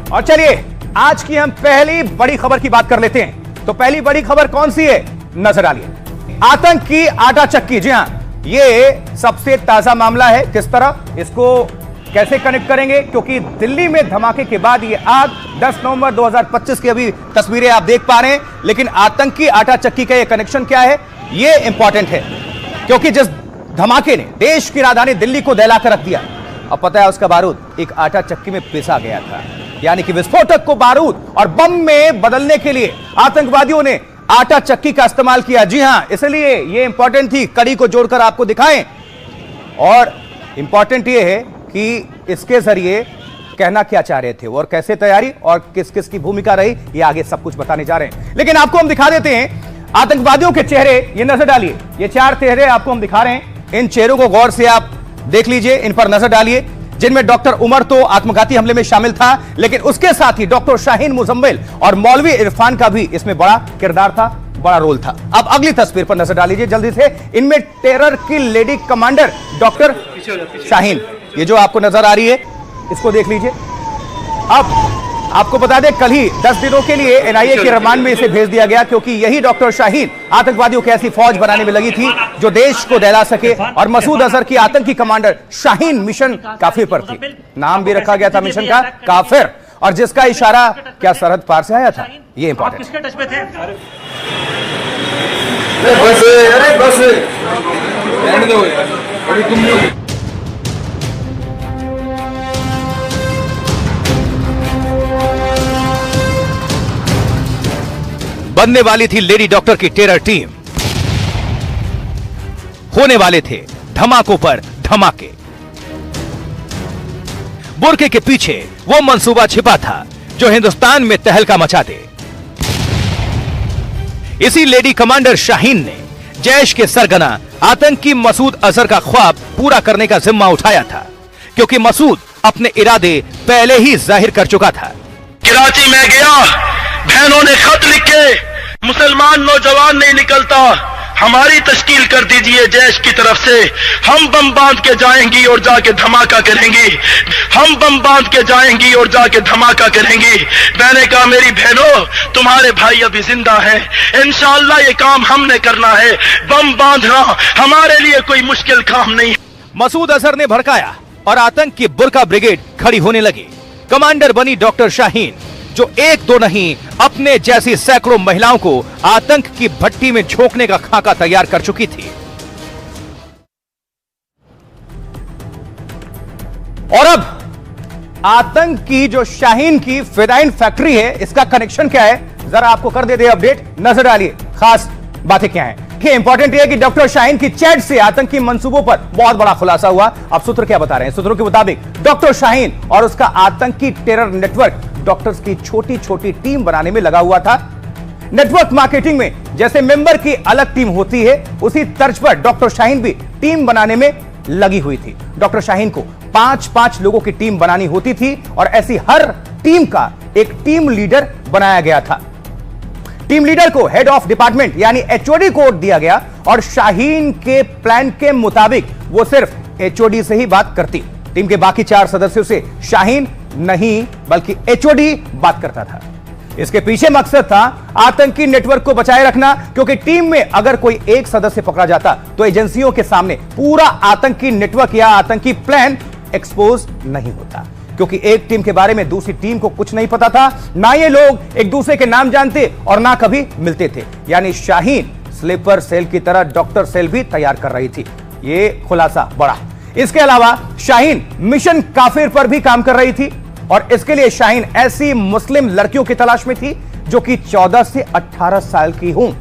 और चलिए आज की हम पहली बड़ी खबर की बात कर लेते हैं। तो पहली बड़ी खबर कौन सी है, नजर डालिए। आतंक की आटा चक्की। जी हां, यह सबसे ताजा मामला है। किस तरह इसको कैसे कनेक्ट करेंगे, क्योंकि दिल्ली में धमाके के बाद ये आग 10 नवंबर 2025 की अभी तस्वीरें आप देख पा रहे हैं, लेकिन आतंकी आटा चक्की का ये कनेक्शन क्या है, ये इंपॉर्टेंट है, क्योंकि जिस धमाके ने देश की राजधानी दिल्ली को दहला कर रख दिया, अब पता है उसका बारूद एक आटा चक्की में पिसा गया था। यानी कि विस्फोटक को बारूद और बम में बदलने के लिए आतंकवादियों ने आटा चक्की का इस्तेमाल किया। जी हां, इसलिए यह इंपॉर्टेंट थी, कड़ी को जोड़कर आपको दिखाएं। और इंपॉर्टेंट यह है कि इसके जरिए कहना क्या चाह रहे थे और कैसे तैयारी और किस किस की भूमिका रही, ये आगे सब कुछ बताने जा रहे हैं। लेकिन आपको हम दिखा देते हैं आतंकवादियों के चेहरे। ये नजर डालिए, ये 4 चेहरे आपको हम दिखा रहे हैं। इन चेहरों को गौर से आप देख लीजिए, इन पर नजर डालिए, जिनमें डॉक्टर उमर तो आत्मघाती हमले में शामिल था, लेकिन उसके साथ ही डॉक्टर शाहीन मुजम्मिल और मौलवी इरफान का भी इसमें बड़ा किरदार था, बड़ा रोल था। अब अगली तस्वीर पर नजर डालिए जल्दी से। इनमें टेरर की लेडी कमांडर डॉक्टर शाहीन, ये जो आपको नजर आ रही है, इसको देख लीजिए। अब आपको बता दें, कल ही 10 दिनों के लिए एनआईए के रिमांड में इसे भेज दिया गया, क्योंकि यही डॉक्टर शाहीन आतंकवादियों की ऐसी फौज बनाने में लगी थी जो देश को दहला सके। और मसूद अजहर की आतंकी कमांडर शाहीन मिशन काफिर पर थी। नाम भी रखा गया था मिशन का काफिर, और जिसका इशारा क्या सरहद पार से आया था, ये इंपॉर्टेंट है। बनने वाली थी लेडी डॉक्टर की टेरर टीम, होने वाले थे धमाकों पर धमाके। बुर्के के पीछे वो मंसूबा छिपा था जो हिंदुस्तान में तहलका मचा दे। इसी लेडी कमांडर शाहीन ने जैश के सरगना आतंकी मसूद अजहर का ख्वाब पूरा करने का जिम्मा उठाया था, क्योंकि मसूद अपने इरादे पहले ही जाहिर कर चुका था। कराची में गया, बहनों ने खत लिखे, मुसलमान नौजवान नहीं निकलता, हमारी तश्कील कर दीजिए जैश की तरफ से, हम बम बांध के जाएंगी और जाके धमाका करेंगी, हम बम बांध के जाएंगी और जाके धमाका करेंगी। मैंने कहा मेरी बहनों, तुम्हारे भाई अभी जिंदा हैं, इंशाअल्लाह ये काम हमने करना है, बम बांधना हमारे लिए कोई मुश्किल काम नहीं। मसूद अजहर ने भड़काया और आतंक की बुर्का ब्रिगेड खड़ी होने लगी। कमांडर बनी डॉक्टर शाहीन, जो एक दो नहीं अपने जैसी सैकड़ों महिलाओं को आतंक की भट्टी में झोंकने का खाका तैयार कर चुकी थी। और अब आतंक की जो शाहीन की फिदाइन फैक्ट्री है, इसका कनेक्शन क्या है, जरा आपको कर दे अपडेट। नजर डालिए खास बातें क्या हैं। इंपॉर्टेंट है कि डॉक्टर शाहीन की चैट से आतंकी मंसूबों पर बहुत बड़ा खुलासा हुआ। अब सूत्र क्या बता रहे हैं, सूत्रों के मुताबिक डॉक्टर शाहीन और उसका आतंकी टेरर नेटवर्क डॉक्टर्स की छोटी छोटी टीम बनाने में लगा हुआ था। नेटवर्क मार्केटिंग में जैसे मेंबर की अलग टीम होती है, उसी तर्ज पर डॉक्टर शाहीन भी टीम बनाने में लगी हुई थी। डॉक्टर शाहीन को 5-5 लोगों की टीम बनानी होती थी और ऐसी हर टीम का एक टीम लीडर बनाया गया था। टीम लीडर को हेड ऑफ डिपार्टमेंट यानी एचओडी कोड दिया गया और शाहीन के प्लान के मुताबिक वो सिर्फ एचओडी से ही बात करती। टीम के बाकी 4 सदस्यों से शाहीन नहीं बल्कि एचओडी बात करता था। इसके पीछे मकसद था आतंकी नेटवर्क को बचाए रखना, क्योंकि टीम में अगर कोई एक सदस्य पकड़ा जाता तो एजेंसियों के सामने पूरा आतंकी नेटवर्क या आतंकी प्लान एक्सपोज नहीं होता, क्योंकि एक टीम के बारे में दूसरी टीम को कुछ नहीं पता था, ना ये लोग एक दूसरे के नाम जानते और ना कभी मिलते थे। यानी शाहीन स्लीपर सेल की तरह डॉक्टर सेल भी तैयार कर रही थी। ये खुलासा बड़ा। इसके अलावा शाहीन मिशन काफिर पर भी काम कर रही थी और इसके लिए शाहीन ऐसी मुस्लिम लड़कियों की तलाश में थी जो कि 14 से 18 साल की हों,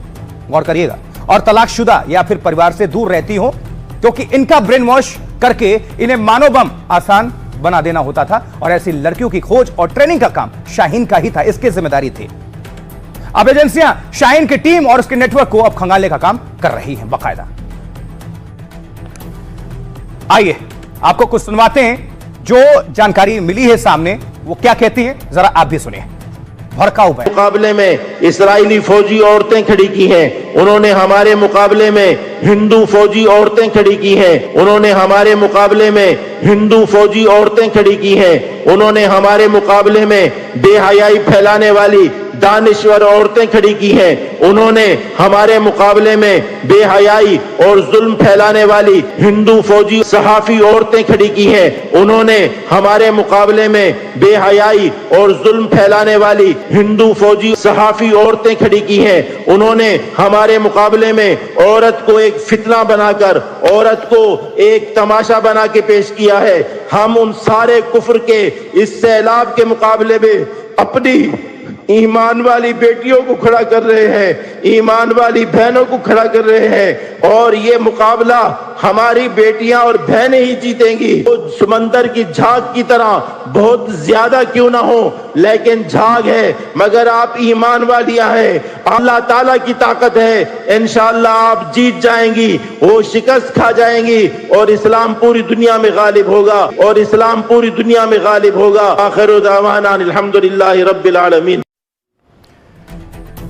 गौर करिएगा, और तलाकशुदा या फिर परिवार से दूर रहती हों, क्योंकि इनका ब्रेन वॉश करके इन्हें मानव बम आसान बना देना होता था। और ऐसी लड़कियों की खोज और ट्रेनिंग का काम शाहीन का ही था, इसकी जिम्मेदारी थी। अब एजेंसियां शाहीन की टीम और उसके नेटवर्क को अब खंगालने का काम कर रही हैं बाकायदा। आइए आपको कुछ सुनवाते हैं जो जानकारी मिली है सामने, वो क्या कहती है, जरा आप भी सुनिए। भड़काऊ बयान। मुकाबले में इस्राएली फौजी औरतें खड़ी की हैं, उन्होंने हमारे मुकाबले में हिंदू फौजी औरतें खड़ी की हैं, उन्होंने हमारे मुकाबले में हिंदू फौजी औरतें खड़ी की हैं, उन्होंने हमारे मुकाबले में बेहयाई फैलाने वाली दानिश्वर औरतें खड़ी की हैं, उन्होंने हमारे मुकाबले में बेहयाई और जुल्म फैलाने वाली हिंदू फौजी सहाफी औरतें खड़ी की हैं, उन्होंने हमारे मुकाबले में बेहयाई और जुल्म फैलाने वाली हिंदू फौजी सहाफी औरतें खड़ी की हैं, उन्होंने हमारे मुकाबले में औरत को एक फितना बनाकर, औरत को एक तमाशा बना के पेश किया है। हम उन सारे कुफ्र के इस सैलाब के मुकाबले में अपनी ईमान वाली बेटियों को खड़ा कर रहे हैं, ईमान वाली बहनों को खड़ा कर रहे हैं, और ये मुकाबला हमारी बेटियां और बहनें ही जीतेंगी। तो समंदर की झाग की तरह बहुत ज्यादा क्यों ना हो, लेकिन झाग है, मगर आप ईमान वालियां हैं, अल्लाह ताला की ताकत है, इंशाअल्लाह आप जीत जाएंगी, वो शिकस्त खा जाएंगी और इस्लाम पूरी दुनिया में गालिब होगा, और इस्लाम पूरी दुनिया में गालिब होगा। आखिर दावाना अल्हम्दुलिल्लाहि रब्बिल आलमीन।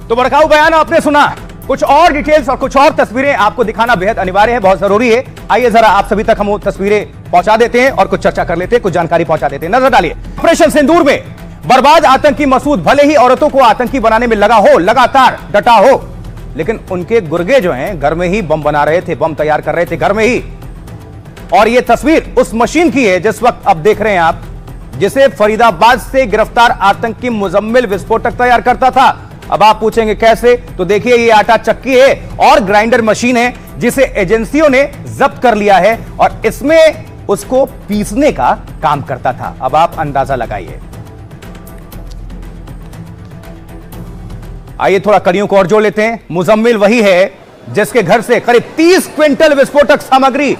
तो भड़काऊ बयान आपने सुना, कुछ और डिटेल्स और कुछ और तस्वीरें आपको दिखाना बेहद अनिवार्य है, बहुत जरूरी है। आइए जरा आप सभी तक हम वो तस्वीरें पहुंचा देते हैं और कुछ चर्चा कर लेते हैं, कुछ जानकारी पहुंचा देते हैं। नजर डालिए, ऑपरेशन सिंदूर में बर्बाद आतंकी मसूद भले ही औरतों को आतंकी बनाने में लगा हो, लगातार डटा हो, लेकिन उनके गुर्गे जो हैं घर में ही बम बना रहे थे, बम तैयार कर रहे थे घर में ही। और यह तस्वीर उस मशीन की है जिस वक्त अब देख रहे हैं आप, जिसे फरीदाबाद से गिरफ्तार आतंकी मुजम्मिल विस्फोटक तैयार करता था। अब आप पूछेंगे कैसे, तो देखिए ये आटा चक्की है और ग्राइंडर मशीन है जिसे एजेंसियों ने जब्त कर लिया है और इसमें उसको पीसने का काम करता था। अब आप अंदाजा लगाइए। आइए थोड़ा कड़ियों को और जोड़ लेते हैं। मुजम्मिल वही है जिसके घर से करीब 30 क्विंटल विस्फोटक सामग्री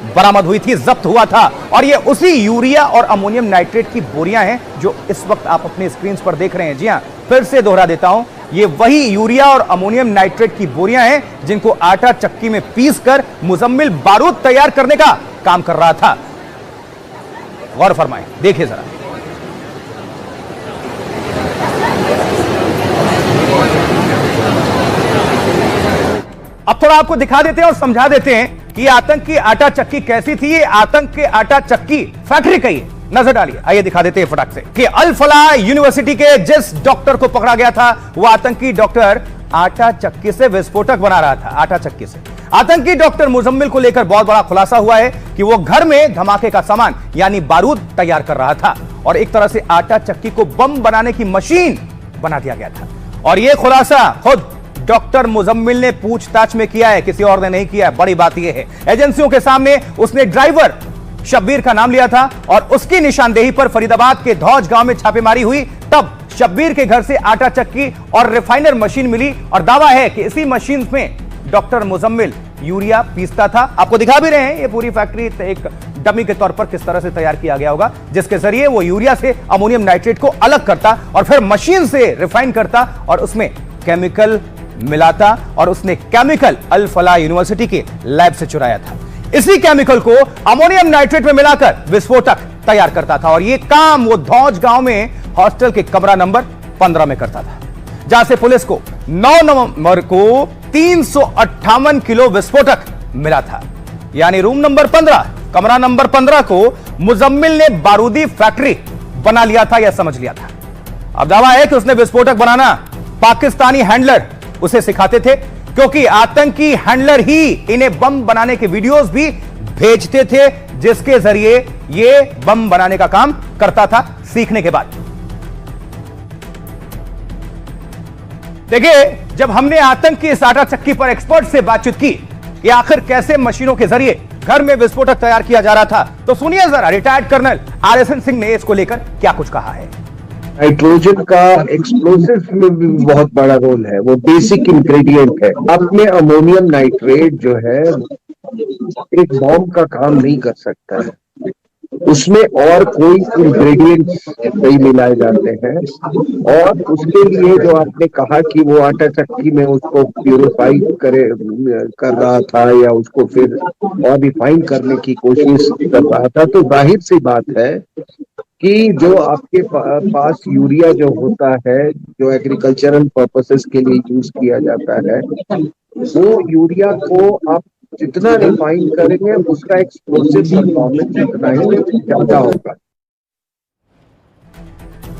बरामद हुई थी, जब्त हुआ था, और ये उसी यूरिया और अमोनियम नाइट्रेट की बोरियां हैं जो इस वक्त आप अपने स्क्रीन पर देख रहे हैं। जी हां, फिर से दोहरा देता हूं, ये वही यूरिया और अमोनियम नाइट्रेट की बोरियां हैं जिनको आटा चक्की में पीसकर मुजम्मिल बारूद तैयार करने का काम कर रहा था। गौर फरमाएं, देखिए जरा। अब थोड़ा आपको दिखा देते हैं और समझा देते हैं कि आतंक की आटा चक्की कैसी थी। ये आतंक के आटा चक्की फैक्ट्री कही, नजर डालिए। आइए दिखा देते हैं फटाक से कि अल फलाह यूनिवर्सिटी के जिस डॉक्टर को पकड़ा गया था, वो आतंकी डॉक्टर आटा चक्की से विस्फोटक बना रहा था। आटा चक्की से आतंकी डॉक्टर मुजम्मिल को लेकर बहुत बड़ा खुलासा हुआ है कि वो घर में धमाके का सामान यानी बारूद तैयार कर रहा था और एक तरह से आटा चक्की को बम बनाने की मशीन बना दिया गया था। और यह खुलासा खुद डॉक्टर मुजम्मिल ने पूछताछ में किया है, किसी और ने नहीं किया है। बड़ी बात यह है, एजेंसियों के सामने उसने ड्राइवर शब्बीर का नाम लिया था और उसकी निशानदेही पर फरीदाबाद के धौज गांव में छापेमारी हुई। तब शब्बीर के घर से आटा चक्की और रिफाइनर मशीन मिली और दावा है कि इसी मशीन में डॉक्टर मुजम्मिल यूरिया पीसता था। आपको दिखा भी रहे हैं, ये पूरी फैक्ट्री एक डमी के तौर पर किस तरह से तैयार किया गया होगा, जिसके जरिए वो यूरिया से अमोनियम नाइट्रेट को अलग करता और फिर मशीन से रिफाइन करता और उसमें केमिकल मिलाता, और उसने केमिकल अल फलाह यूनिवर्सिटी के लैब से चुराया था। इसी केमिकल को अमोनियम नाइट्रेट में मिलाकर विस्फोटक तैयार करता था और यह काम वो धौज गांव में हॉस्टल के कमरा नंबर 15 में करता था, जहां से पुलिस को 9 नवंबर को 358 किलो विस्फोटक मिला था। यानी रूम नंबर 15, कमरा नंबर 15 को मुजम्मिल ने बारूदी फैक्ट्री बना लिया था या समझ लिया था। अब दावा है कि उसने विस्फोटक बनाना पाकिस्तानी हैंडलर उसे सिखाते थे, क्योंकि आतंकी हैंडलर ही इन्हें बम बनाने के वीडियोस भी भेजते थे, जिसके जरिए ये बम बनाने का काम करता था सीखने के बाद। देखिए, जब हमने आतंक की इस आटा चक्की पर एक्सपर्ट से बातचीत की कि आखिर कैसे मशीनों के जरिए घर में विस्फोटक तैयार किया जा रहा था, तो सुनिए जरा रिटायर्ड कर्नल RSN सिंह ने इसको लेकर क्या कुछ कहा है। नाइट्रोजन का एक्सप्लोसिव में भी बहुत बड़ा रोल है, वो बेसिक इंग्रेडिएंट है। आपने अमोनियम नाइट्रेट जो है एक बॉम्ब का काम नहीं कर सकता है, उसमें और कोई इंग्रेडिएंट्स नहीं मिलाए जाते हैं। और उसके लिए जो आपने कहा कि वो आटा चक्की में उसको प्यूरिफाई कर रहा था या उसको फिर और रिफाइन करने की कोशिश कर रहा था, तो जाहिर सी बात है कि जो आपके पास यूरिया जो होता है, जो एग्रीकल्चरल पर्पसेस के लिए यूज किया जाता है, वो यूरिया को आप जितना रिफाइन करेंगे उसका एक्सप्लोसिव परफॉर्मेंस उतना ही ज्यादा होगा।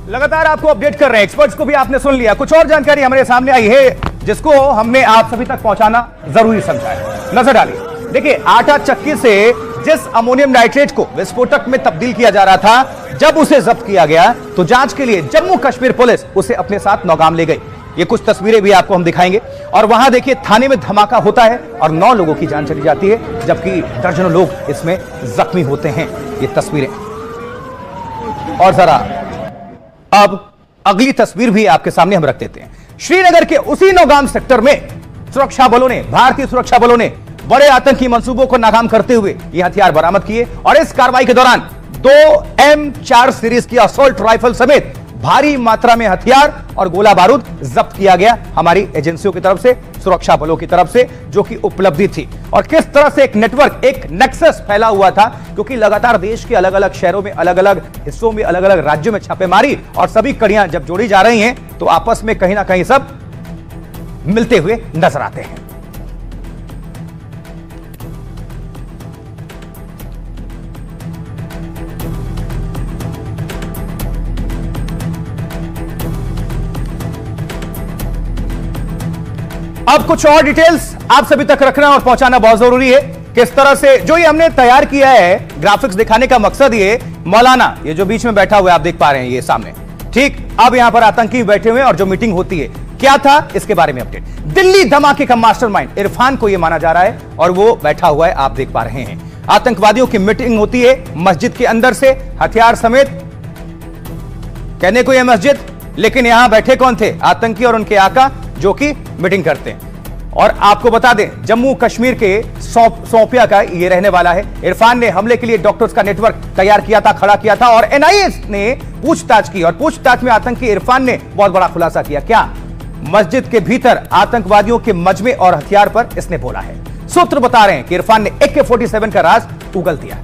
लगातार आपको अपडेट कर रहे हैं, एक्सपर्ट्स को भी आपने सुन लिया। कुछ और जानकारी हमारे सामने आई है जिसको हमने आप सभी तक पहुंचाना जरूरी समझा है। नजर डालिए। देखिए, आटा चक्की से जिस अमोनियम नाइट्रेट को विस्फोटक में तब्दील किया जा रहा था, जब उसे जब्त किया गया तो जांच के लिए जम्मू कश्मीर पुलिस उसे अपने साथ नौगाम ले गई। ये कुछ तस्वीरें भी आपको हम दिखाएंगे। और वहां देखिए, थाने में धमाका होता है और 9 लोगों की जान चली जाती है, जबकि दर्जनों लोग इसमें जख्मी होते हैं। ये तस्वीरें। और जरा अब अगली तस्वीर भी आपके सामने हम रख देते हैं। श्रीनगर के उसी नौगाम सेक्टर में सुरक्षा बलों ने, भारतीय सुरक्षा बलों ने बड़े आतंकी मंसूबों को नाकाम करते हुए ये हथियार बरामद किए। और इस कार्रवाई के दौरान 2 M4 सीरीज की असॉल्ट राइफल समेत भारी मात्रा में हथियार और गोला बारूद जब्त किया गया हमारी एजेंसियों की तरफ से, सुरक्षा बलों की तरफ से, जो कि उपलब्धि थी। और किस तरह से एक नेटवर्क, एक नेक्सस फैला हुआ था, क्योंकि लगातार देश के अलग अलग शहरों में, अलग अलग हिस्सों में, अलग अलग राज्यों में छापेमारी और सभी कड़ियां जब जोड़ी जा रही हैं तो आपस में कहीं ना कहीं सब मिलते हुए नजर आते हैं। अब कुछ और डिटेल्स आप सभी तक रखना और पहुंचाना बहुत जरूरी है। किस तरह से जो ये हमने तैयार किया है, ग्राफिक्स दिखाने का मकसद ये, मौलाना ये जो बीच में बैठा हुआ है आप देख पा रहे हैं ये सामने, ठीक। अब यहां पर आतंकी बैठे हुए हैं और जो मीटिंग होती है, क्या था इसके बारे में अपडेट। दिल्ली धमाके का मास्टरमाइंड इरफान को यह माना जा रहा है और वो बैठा हुआ है, आप देख पा रहे हैं। आतंकवादियों की मीटिंग होती है मस्जिद के अंदर से, हथियार समेत। कहने को यह मस्जिद, लेकिन यहां बैठे कौन थे? आतंकी और उनके आका, जो कि मीटिंग करते हैं। और आपको बता दें, जम्मू कश्मीर के शोपियां का ये रहने वाला है। इरफान ने हमले के लिए डॉक्टर्स का नेटवर्क तैयार किया था, खड़ा किया था, और एनआईए ने पूछताछ की और पूछताछ में आतंकी इरफान ने बहुत बड़ा खुलासा किया। क्या? मस्जिद के भीतर आतंकवादियों के मजमे और हथियार पर इसने बोला है। सूत्र बता रहे हैं कि इरफान ने AK-47 का राज उगल दिया।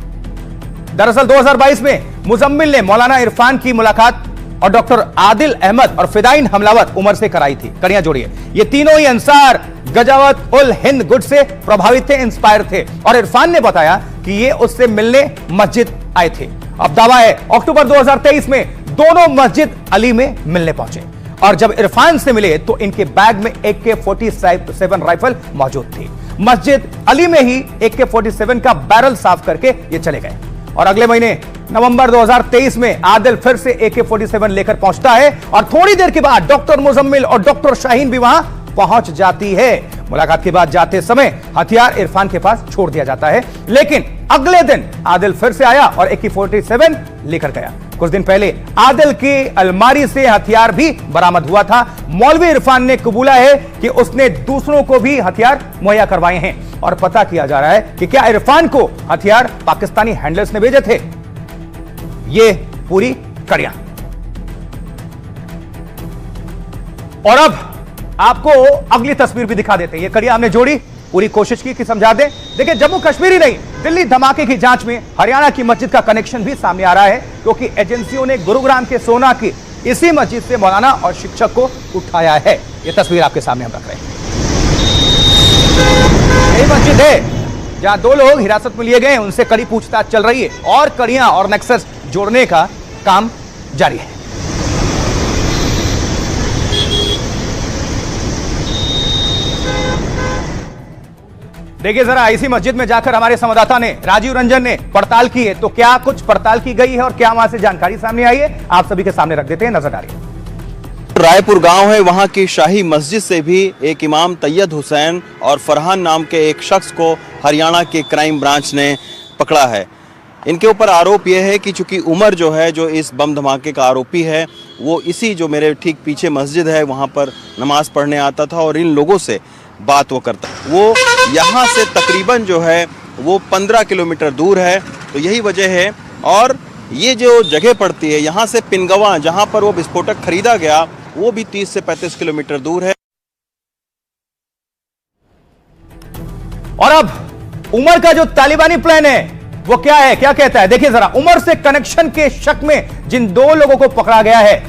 दरअसल 2022 में मुजम्मिल ने मौलाना इरफान की मुलाकात और डॉक्टर आदिल अहमद और फिदाइन हमलावर उमर से कराई थी। कड़ियां जोड़िए, ये तीनों ही अंसार गजावत उल हिंद गुट से प्रभावित थे, इंस्पायर थे। और इरफान ने बताया कि ये उससे मिलने मस्जिद आए थे। अब दावा है अक्टूबर 2023 में दोनों मस्जिद अली में मिलने पहुंचे और जब इरफान से मिले तो इनके बैग में AK-47 राइफल मौजूद थी। मस्जिद अली में ही AK-47 का बैरल साफ करके ये चले गए। और अगले महीने नवंबर 2023 में आदिल फिर से AK-47 लेकर पहुंचता है और थोड़ी देर के बाद डॉक्टर मुजम्मिल और डॉक्टर शाहीन भी वहां पहुंच जाती है। मुलाकात के बाद जाते समय हथियार इरफान के पास छोड़ दिया जाता है, लेकिन अगले दिन आदिल फिर से आया और AK-47 लेकर गया। कुछ दिन पहले आदिल की अलमारी से हथियार भी बरामद हुआ था। मौलवी इरफान ने कबूला है कि उसने दूसरों को भी हथियार मुहैया करवाए हैं और पता किया जा रहा है कि क्या इरफान को हथियार पाकिस्तानी हैंडलर्स ने भेजे थे। ये पूरी कड़ियां। और अब आपको अगली तस्वीर भी दिखा देते हैं। ये कड़ियां हमने जोड़ी, पूरी कोशिश की कि समझा दें। देखिए, जम्मू कश्मीर ही नहीं, दिल्ली धमाके की जांच में हरियाणा की मस्जिद का कनेक्शन भी सामने आ रहा है, क्योंकि एजेंसियों ने गुरुग्राम के सोना की इसी मस्जिद से मौलाना और शिक्षक को उठाया है। ये तस्वीर आपके सामने हम रख रहे हैं। यही मस्जिद है जहां 2 लोग हिरासत में लिए गए, उनसे कड़ी पूछताछ चल रही है और कड़ियां और नेक्सस जोड़ने का काम जारी है। देखिए जरा, इसी मस्जिद में जाकर हमारे संवाददाता ने, राजीव रंजन ने पड़ताल की है। तो क्या कुछ पड़ताल की गई है और क्या वहां से जानकारी सामने आई है, आप सभी के सामने रख देते हैं। नजर डालिए। रायपुर गांव है, वहां की शाही मस्जिद से भी एक इमाम तैयद हुसैन और फरहान नाम के एक शख्स को हरियाणा के क्राइम ब्रांच ने पकड़ा है। इनके ऊपर आरोप यह है कि चूंकि उमर जो है, जो इस बम धमाके का आरोपी है, वो इसी जो मेरे ठीक पीछे मस्जिद है वहां पर नमाज पढ़ने आता था और इन लोगों से बात वो करता। वो यहाँ से तकरीबन जो है वो 15 किलोमीटर दूर है, तो यही वजह है। और ये जो जगह पड़ती है यहाँ से पिनगवा, जहाँ पर वो विस्फोटक खरीदा गया, वो भी 30 से 35 किलोमीटर दूर है। और अब उमर का जो तालिबानी प्लान है वो क्या है, क्या कहता है, देखिए जरा। उमर से कनेक्शन के शक में जिन दो लोगों को पकड़ा गया है,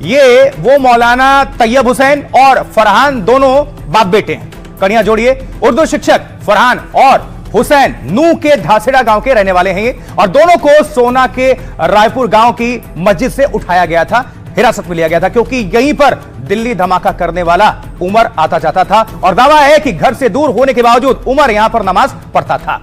ये वो मौलाना तैयब हुसैन और फरहान, दोनों बाप बेटे हैं। कड़ियां जोड़िए, उर्दू शिक्षक फरहान और हुसैन नू के धासेड़ा गांव के रहने वाले हैं ये, और दोनों को सोना के रायपुर गांव की मस्जिद से उठाया गया था, हिरासत में लिया गया था, क्योंकि यहीं पर दिल्ली धमाका करने वाला उमर आता जाता था। और दावा है कि घर से दूर होने के बावजूद उमर यहां पर नमाज पढ़ता था।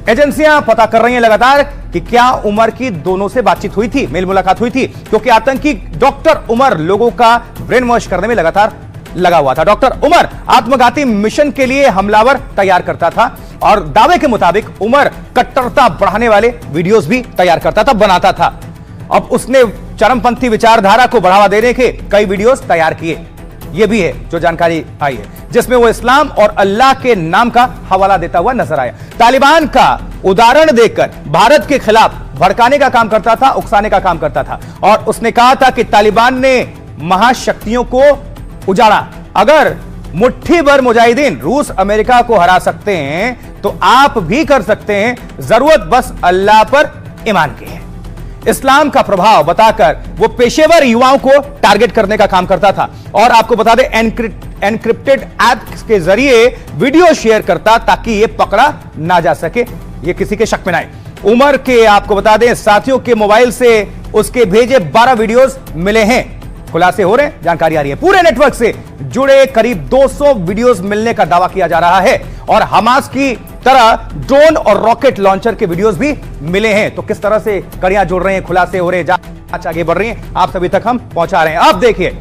एजेंसियां पता कर रही हैं लगातार कि क्या उमर की दोनों से बातचीत हुई थी, मेल मुलाकात हुई थी, क्योंकि आतंकी डॉक्टर उमर लोगों का ब्रेन वॉश करने में लगातार लगा हुआ था। डॉक्टर उमर आत्मघाती मिशन के लिए हमलावर तैयार करता था, और दावे के मुताबिक उमर कट्टरता बढ़ाने वाले वीडियोस भी तैयार करता था, बनाता था। अब उसने चरमपंथी विचारधारा को बढ़ावा देने के कई वीडियोस तैयार किए। यह भी है जो जानकारी आई है, जिसमें वो इस्लाम और अल्लाह के नाम का हवाला देता हुआ नजर आया। तालिबान का उदाहरण देकर भारत के खिलाफ भड़काने का काम करता था, उकसाने का काम करता था, और उसने कहा था कि तालिबान ने महाशक्तियों को उजाड़ा। अगर मुट्ठी भर मुजाहिदीन रूस अमेरिका को हरा सकते हैं तो आप भी कर सकते हैं, जरूरत बस अल्लाह पर ईमान की है। इस्लाम का प्रभाव बताकर वो पेशेवर युवाओं को टारगेट करने का काम करता था, और आपको बता दें एनक्रिप्टेड ऐप के जरिए वीडियो शेयर करता ताकि ये पकड़ा ना जा सके, ये किसी के शक में ना आए। उमर के आपको बता दें साथियों के मोबाइल से उसके भेजे 12 वीडियोस मिले हैं, खुलासे हो रहे हैं, जानकारी आ रही है। पूरे नेटवर्क से जुड़े करीब 200 वीडियोस मिलने का दावा किया जा रहा है, और हमास की तरह ड्रोन और रॉकेट लॉन्चर के वीडियोस भी मिले हैं। तो किस तरह से कड़ियां जोड़ रहे हैं, खुलासे हो रहे हैं, जांच आगे बढ़ रही है, आप सभी तक हम पहुंचा रहे हैं। अब देखिए,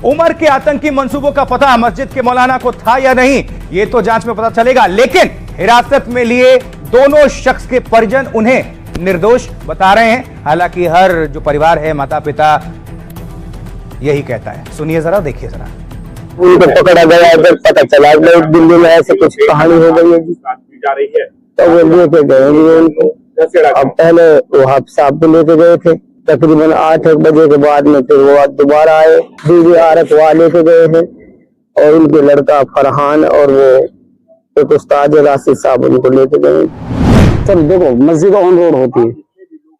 उमर के आतंकी मंसूबों का पता मस्जिद के मौलाना को था या नहीं, यह तो जांच में पता चलेगा, लेकिन हिरासत में लिए दोनों शख्स के परिजन उन्हें निर्दोष बता रहे हैं। हालांकि हर जो परिवार है, माता पिता यही कहता है। सुनिए जरा, देखिए जरा। उनको पकड़ा गया, जब पता चला दिल्ली में ऐसे कुछ कहानी हो गई है तो वो लेके गए उनको। अब पहले वो साहब को लेके गए थे, तकरीबन 8 बजे के बाद में फिर वो दोबारा आए, बीवी आरत वहाँ लेके गए हैं, और उनके लड़का फरहान और वो एक उस्ताद राशिद साहब उनको लेके गए। सर देखो, मस्जिद ऑन रोड होती है,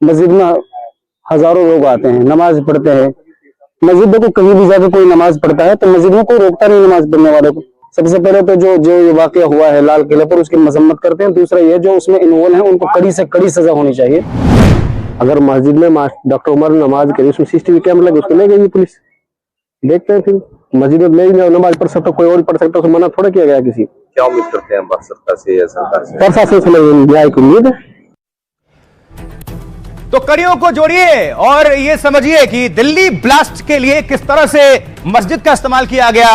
मस्जिद में हजारों लोग आते हैं, नमाज पढ़ते हैं। मस्जिद देखो, कहीं भी जाकर कोई नमाज पढ़ता है तो मस्जिद में कोई रोकता नहीं नमाज पढ़ने वाले को। सबसे पहले तो जो ये वाकया हुआ है लाल किले पर, उसकी मजम्मत करते हैं। दूसरा ये जो उसमें इन्वॉल्व है उनको कड़ी से कड़ी सजा होनी चाहिए। अगर मस्जिद में डॉक्टर उमर नमाज करी, उसमें CCTV कैमरा लगे, उसको ले गई पुलिस, देखते हैं फिर मस्जिद में ले जाओ, नमाज पढ़ सकता, कोई और पढ़ सकता, उसको मना थोड़ा किया गया किसी। क्या उम्मीद करते हैं सरकार से या सरकार से? प्रशासन से न्याय की उम्मीद है। तो कड़ियों को जोड़िए और ये समझिए कि दिल्ली ब्लास्ट के लिए किस तरह से मस्जिद का इस्तेमाल किया गया,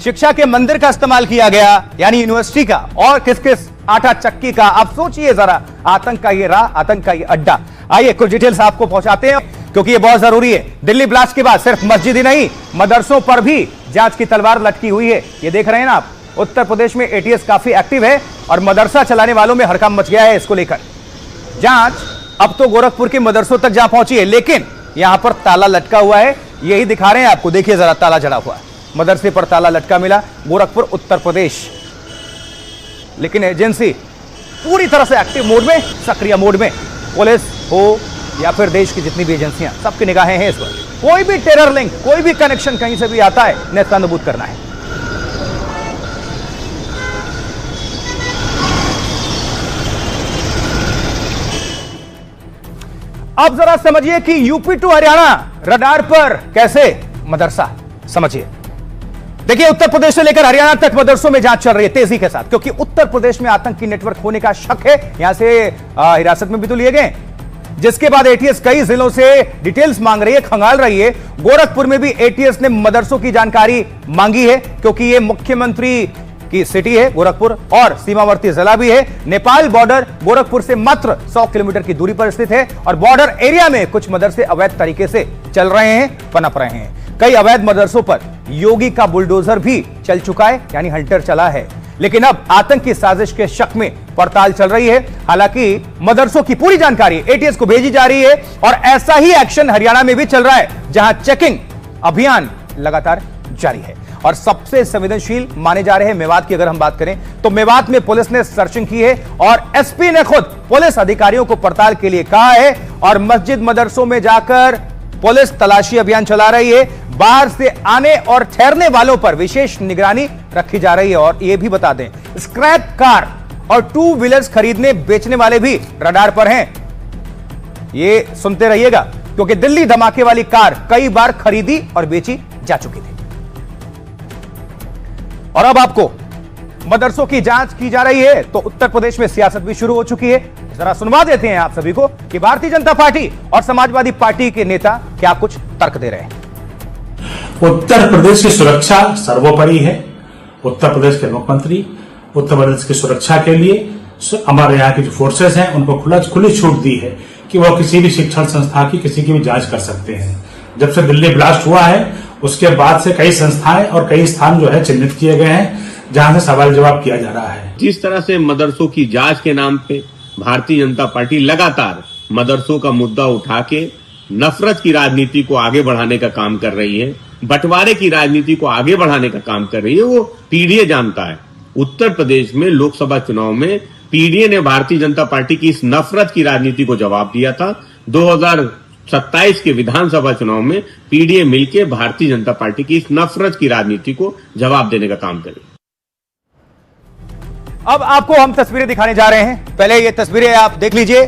शिक्षा के मंदिर का इस्तेमाल किया गया, यानी यूनिवर्सिटी का, और किस किस आटा चक्की का। आप सोचिए जरा, आतंक का ये राह, आतंक का ये अड्डा। आइए कुछ डिटेल्स आपको पहुंचाते हैं, क्योंकि ये बहुत जरूरी है। दिल्ली ब्लास्ट के बाद सिर्फ मस्जिद ही नहीं, मदरसों पर भी जांच की तलवार लटकी हुई है। ये देख रहे हैं ना आप, उत्तर प्रदेश में ATS काफी एक्टिव है, और मदरसा चलाने वालों में हड़कंप मच गया है इसको लेकर। जांच अब तो गोरखपुर के मदरसों तक जा पहुंची है, लेकिन यहां पर ताला लटका हुआ है, यही दिखा रहे हैं आपको। देखिए जरा, ताला जड़ा हुआ है, मदरसे पर ताला लटका मिला, गोरखपुर उत्तर प्रदेश। लेकिन एजेंसी पूरी तरह से एक्टिव मोड में, सक्रिय मोड में, पुलिस हो या फिर देश की जितनी भी एजेंसियां, सबकी निगाहें हैं इस पर। कोई भी टेरर लिंक, कोई भी कनेक्शन कहीं से भी आता है, नेस्तनाबूद करना है। अब जरा समझिए कि यूपी टू हरियाणा रडार पर कैसे मदरसा, समझिए। देखिए, उत्तर प्रदेश से लेकर हरियाणा तक मदरसों में जांच चल रही है तेजी के साथ, क्योंकि उत्तर प्रदेश में आतंकी नेटवर्क होने का शक है। यहां से हिरासत में भी तो लिए गए, जिसके बाद ATS कई जिलों से डिटेल्स मांग रही है, खंगाल रही है। गोरखपुर में भी ATS ने मदरसों की जानकारी मांगी है, क्योंकि यह मुख्यमंत्री की सिटी है गोरखपुर, और सीमावर्ती जिला भी है। नेपाल बॉर्डर गोरखपुर से मात्र 100 किलोमीटर की दूरी पर स्थित है, और बॉर्डर एरिया में कुछ मदरसे अवैध तरीके से चल रहे हैं, पनप रहे हैं। कई अवैध मदरसों पर योगी का बुलडोजर भी चल चुका है, यानी हंटर चला है। लेकिन अब आतंक की साजिश के शक में पड़ताल चल रही है। हालांकि मदरसों की पूरी जानकारी ATS को भेजी जा रही है, और ऐसा ही एक्शन हरियाणा में भी चल रहा है, जहां चेकिंग अभियान लगातार जारी है। और सबसे संवेदनशील माने जा रहे हैं मेवात की अगर हम बात करें तो मेवात में पुलिस ने सर्चिंग की है और एसपी ने खुद पुलिस अधिकारियों को पड़ताल के लिए कहा है और मस्जिद मदरसों में जाकर पुलिस तलाशी अभियान चला रही है। बाहर से आने और ठहरने वालों पर विशेष निगरानी रखी जा रही है। और यह भी बता दें, स्क्रैप कार और 2 व्हीलर्स खरीदने बेचने वाले भी रडार पर हैं। ये सुनते रहिएगा क्योंकि दिल्ली धमाके वाली कार कई बार खरीदी और बेची जा चुकी थी। और अब आपको मदरसों की जांच की जा रही है तो उत्तर प्रदेश में सियासत भी शुरू हो चुकी है। जरा सुनवा देते हैं आप सभी को कि भारतीय जनता पार्टी और समाजवादी पार्टी के नेता क्या कुछ तर्क दे रहे हैं। उत्तर प्रदेश की सुरक्षा सर्वोपरि है। उत्तर प्रदेश के मुख्यमंत्री उत्तर प्रदेश की सुरक्षा के लिए हमारे यहाँ की जो फोर्सेस हैं उनको खुली छूट दी है कि वो किसी भी शिक्षण संस्था की किसी की भी जांच कर सकते हैं। जब से दिल्ली ब्लास्ट हुआ है उसके बाद से कई संस्थाएं और कई स्थान जो है चिन्हित किए गए हैं जहां से सवाल जवाब किया जा रहा है। जिस तरह से मदरसों की जांच के नाम पे भारतीय जनता पार्टी लगातार मदरसों का मुद्दा उठा के नफरत की राजनीति को आगे बढ़ाने का काम कर रही है, बंटवारे की राजनीति को आगे बढ़ाने का काम कर रही है, वो पीडीए जानता है। उत्तर प्रदेश में लोकसभा चुनाव में पीडीए ने भारतीय जनता पार्टी की इस नफरत की राजनीति को जवाब दिया था। 2027 के विधानसभा चुनाव में पीडीए मिलकर भारतीय जनता पार्टी की इस नफरत की राजनीति को जवाब देने का काम करे। अब आपको हम तस्वीरें दिखाने जा रहे हैं। पहले ये तस्वीरें आप देख लीजिए,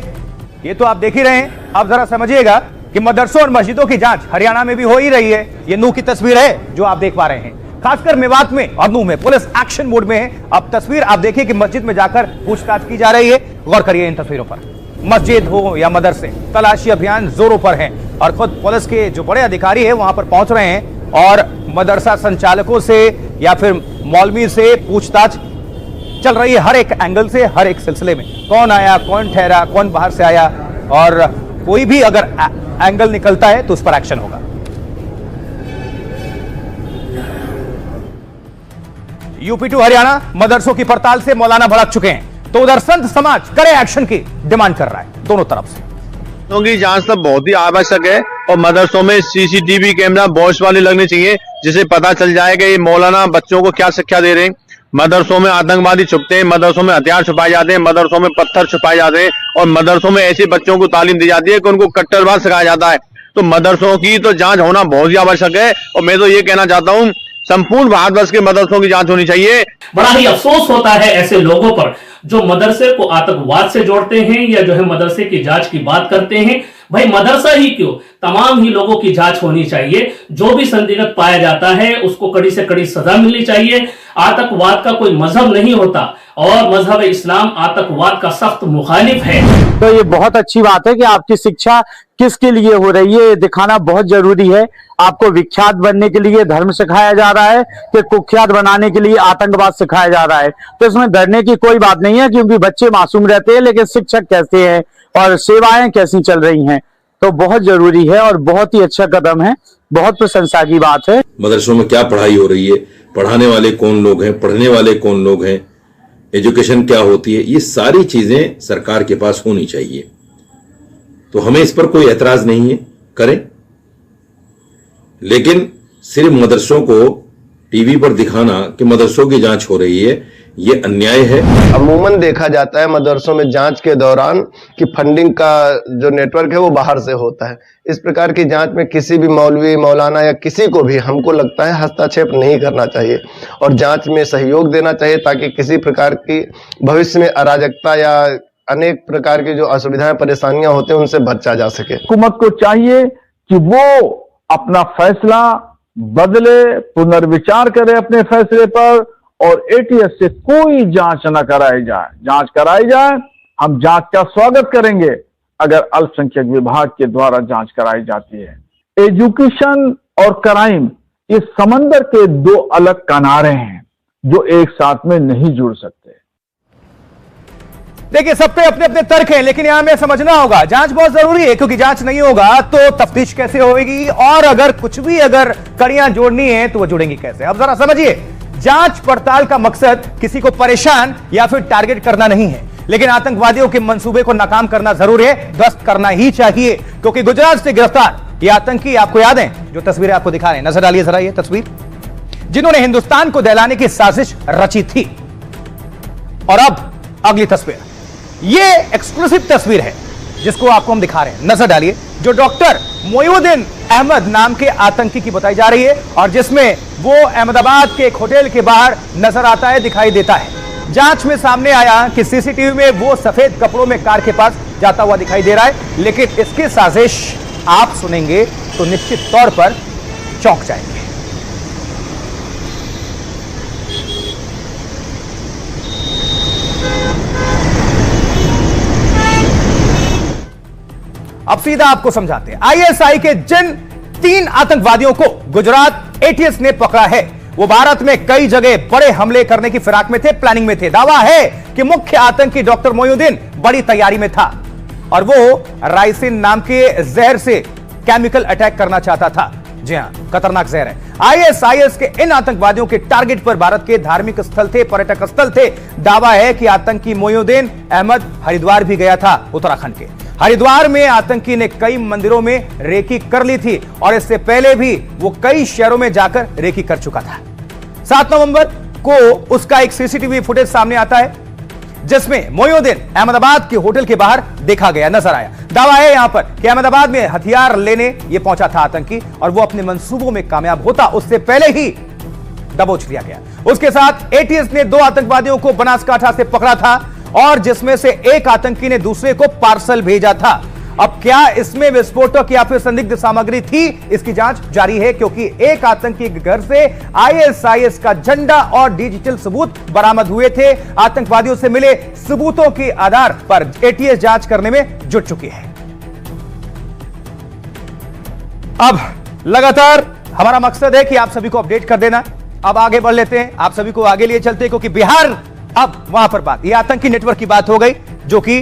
ये तो आप देख ही रहे हैं। अब जरा समझिएगा कि मदरसों और मस्जिदों की जांच हरियाणा में भी हो ही रही है। ये नूह की तस्वीर है जो आप देख पा रहे हैं। खासकर मेवात में और नूह में पुलिस एक्शन मोड में है। अब तस्वीर आप देखिए कि मस्जिद में जाकर पूछताछ की जा रही है। गौर करिए इन तस्वीरों पर। मस्जिद हो या मदरसे, तलाशी अभियान जोरों पर है और खुद पुलिस के जो बड़े अधिकारी है वहां पर पहुंच रहे हैं और मदरसा संचालकों से या फिर मौलवी से पूछताछ चल रही है। हर एक एंगल से, हर एक सिलसिले में कौन आया, कौन ठहरा, कौन बाहर से आया और कोई भी अगर एंगल निकलता है तो उस पर एक्शन होगा। यूपी टू हरियाणा मदरसों की पड़ताल से मौलाना भड़क चुके हैं तो उधर संत समाज कड़े एक्शन की डिमांड कर रहा है दोनों तरफ से। की जांच तो बहुत ही आवश्यक है और मदरसों में सीसीटीवी कैमरा वॉच वाले लगने चाहिए जिससे पता चल जाएगा ये मौलाना बच्चों को क्या शिक्षा दे रहे हैं। मदरसों में आतंकवादी छुपते हैं, मदरसों में हथियार छुपाए जाते हैं, मदरसों में पत्थर छुपाए जाते हैं और मदरसों में ऐसे बच्चों को तालीम दी जाती है कि उनको कट्टरवाद सिखाया जाता है। तो मदरसों की तो जांच होना बहुत ही आवश्यक है और मैं तो ये कहना चाहता हूँ संपूर्ण भारतवर्ष के मदरसों की जांच होनी चाहिए। बड़ा ही अफसोस होता है ऐसे लोगों पर जो मदरसे को आतंकवाद से जोड़ते हैं या जो है मदरसे की जांच की बात करते हैं। भाई मदरसा ही क्यों, तमाम ही लोगों की जांच होनी चाहिए। जो भी संदिग्ध पाया जाता है उसको कड़ी से कड़ी सजा मिलनी चाहिए। आतंकवाद का कोई मजहब नहीं होता और मजहब इस्लाम आतंकवाद का सख्त मुखालिफ है। तो ये बहुत अच्छी बात है कि आपकी शिक्षा किसके लिए हो रही है ये दिखाना बहुत जरूरी है। आपको विख्यात बनने के लिए धर्म सिखाया जा रहा है कि कुख्यात बनाने के लिए आतंकवाद सिखाया जा रहा है। तो इसमें डरने की कोई बात नहीं है क्योंकि बच्चे मासूम रहते हैं, लेकिन शिक्षक कैसे हैं और सेवाएं कैसी चल रही हैं तो बहुत जरूरी है और बहुत ही अच्छा कदम है, बहुत प्रशंसा की बात है। मदरसों में क्या पढ़ाई हो रही है, पढ़ाने वाले कौन लोग हैं, पढ़ने वाले कौन लोग हैं, एजुकेशन क्या होती है, ये सारी चीजें सरकार के पास होनी चाहिए। तो हमें इस पर कोई ऐतराज नहीं है, करें, लेकिन सिर्फ मदरसों को टीवी पर दिखाना कि मदरसों की जांच हो रही है ये अन्याय है। अमूमन देखा जाता है मदरसों में जांच के दौरान कि फंडिंग का जो नेटवर्क है वो बाहर से होता है। इस प्रकार की जांच में किसी भी मौलवी, मौलाना या किसी को भी हमको लगता है हस्तक्षेप नहीं करना चाहिए और जांच में सहयोग देना चाहिए ताकि किसी प्रकार की भविष्य में अराजकता या अनेक प्रकार की जो असुविधाएं परेशानियां होते हैं उनसे बचा जा सके। हुकूमत को चाहिए कि वो अपना फैसला बदले, पुनर्विचार करे अपने फैसले पर और एटीएस से कोई जांच न कराई जाए। जांच कराई जाए, हम जांच का स्वागत करेंगे अगर अल्पसंख्यक विभाग के द्वारा जांच कराई जाती है। एजुकेशन और क्राइम ये समंदर के दो अलग किनारे हैं जो एक साथ में नहीं जुड़ सकते। देखिए सबके अपने अपने तर्क हैं, लेकिन यहां में समझना होगा जांच बहुत जरूरी है क्योंकि जांच नहीं होगा तो तफ्तीश कैसे होगी और अगर कुछ भी अगर कड़ियां जोड़नी है तो वो जुड़ेंगी कैसे। अब जरा समझिए, जांच पड़ताल का मकसद किसी को परेशान या फिर टारगेट करना नहीं है, लेकिन आतंकवादियों के मंसूबे को नाकाम करना जरूर है, ध्वस्त करना ही चाहिए क्योंकि गुजरात से गिरफ्तार ये आतंकी आपको याद है जो तस्वीरें आपको दिखा रहे हैं, नजर डालिए जरा ये तस्वीर। जिन्होंने हिंदुस्तान को दहलाने की साजिश रची थी। और अब अगली तस्वीर, यह एक्सक्लूसिव तस्वीर है जिसको आपको हम दिखा रहे हैं, नजर डालिए, जो डॉक्टर मोइनुद्दीन अहमद नाम के आतंकी की बताई जा रही है और जिसमें वो अहमदाबाद के एक होटल के बाहर नजर आता है, दिखाई देता है। जांच में सामने आया कि सीसीटीवी में वो सफेद कपड़ों में कार के पास जाता हुआ दिखाई दे रहा है, लेकिन इसकी साजिश आप सुनेंगे तो निश्चित तौर पर चौंक जाएंगे। अब सीधा आपको समझाते हैं। आईएसआई के जिन 3 आतंकवादियों को गुजरात एटीएस ने पकड़ा है, वो भारत में कई जगह बड़े हमले करने की फिराक में थे, प्लानिंग में थे। दावा है कि मुख्य आतंकी डॉक्टर मोइनुद्दीन बड़ी तैयारी में था और वो राइसिन नाम के जहर से केमिकल अटैक करना चाहता था। जी हां, खतरनाक जहर है। आईएसआईएस के इन आतंकवादियों के टारगेट पर भारत के धार्मिक स्थल थे, पर्यटक स्थल थे। दावा है कि आतंकी मोइनुद्दीन अहमद हरिद्वार भी गया था, उत्तराखंड के हरिद्वार में आतंकी ने कई मंदिरों में रेकी कर ली थी और इससे पहले भी वो कई शहरों में जाकर रेकी कर चुका था। 7 नवंबर को उसका एक सीसीटीवी फुटेज सामने आता है जिसमें मोइनुद्दीन अहमदाबाद के होटल के बाहर देखा गया, नजर आया। दावा है यहां पर कि अहमदाबाद में हथियार लेने ये पहुंचा था आतंकी और वो अपने मंसूबों में कामयाब होता उससे पहले ही दबोच लिया गया। उसके साथ एटीएस ने 2 आतंकवादियों को बनासकांठा से पकड़ा था और जिसमें से एक आतंकी ने दूसरे को पार्सल भेजा था। अब क्या इसमें विस्फोटक या फिर संदिग्ध सामग्री थी, इसकी जांच जारी है, क्योंकि एक आतंकी के घर से आईएसआईएस का झंडा और डिजिटल सबूत बरामद हुए थे। आतंकवादियों से मिले सबूतों के आधार पर एटीएस जांच करने में जुट चुकी है। अब लगातार हमारा मकसद है कि आप सभी को अपडेट कर देना। अब आगे बढ़ लेते हैं, आप सभी को आगे लिए चलते हैं, क्योंकि बिहार, अब वहां पर बात, यह आतंकी नेटवर्क की बात हो गई जो कि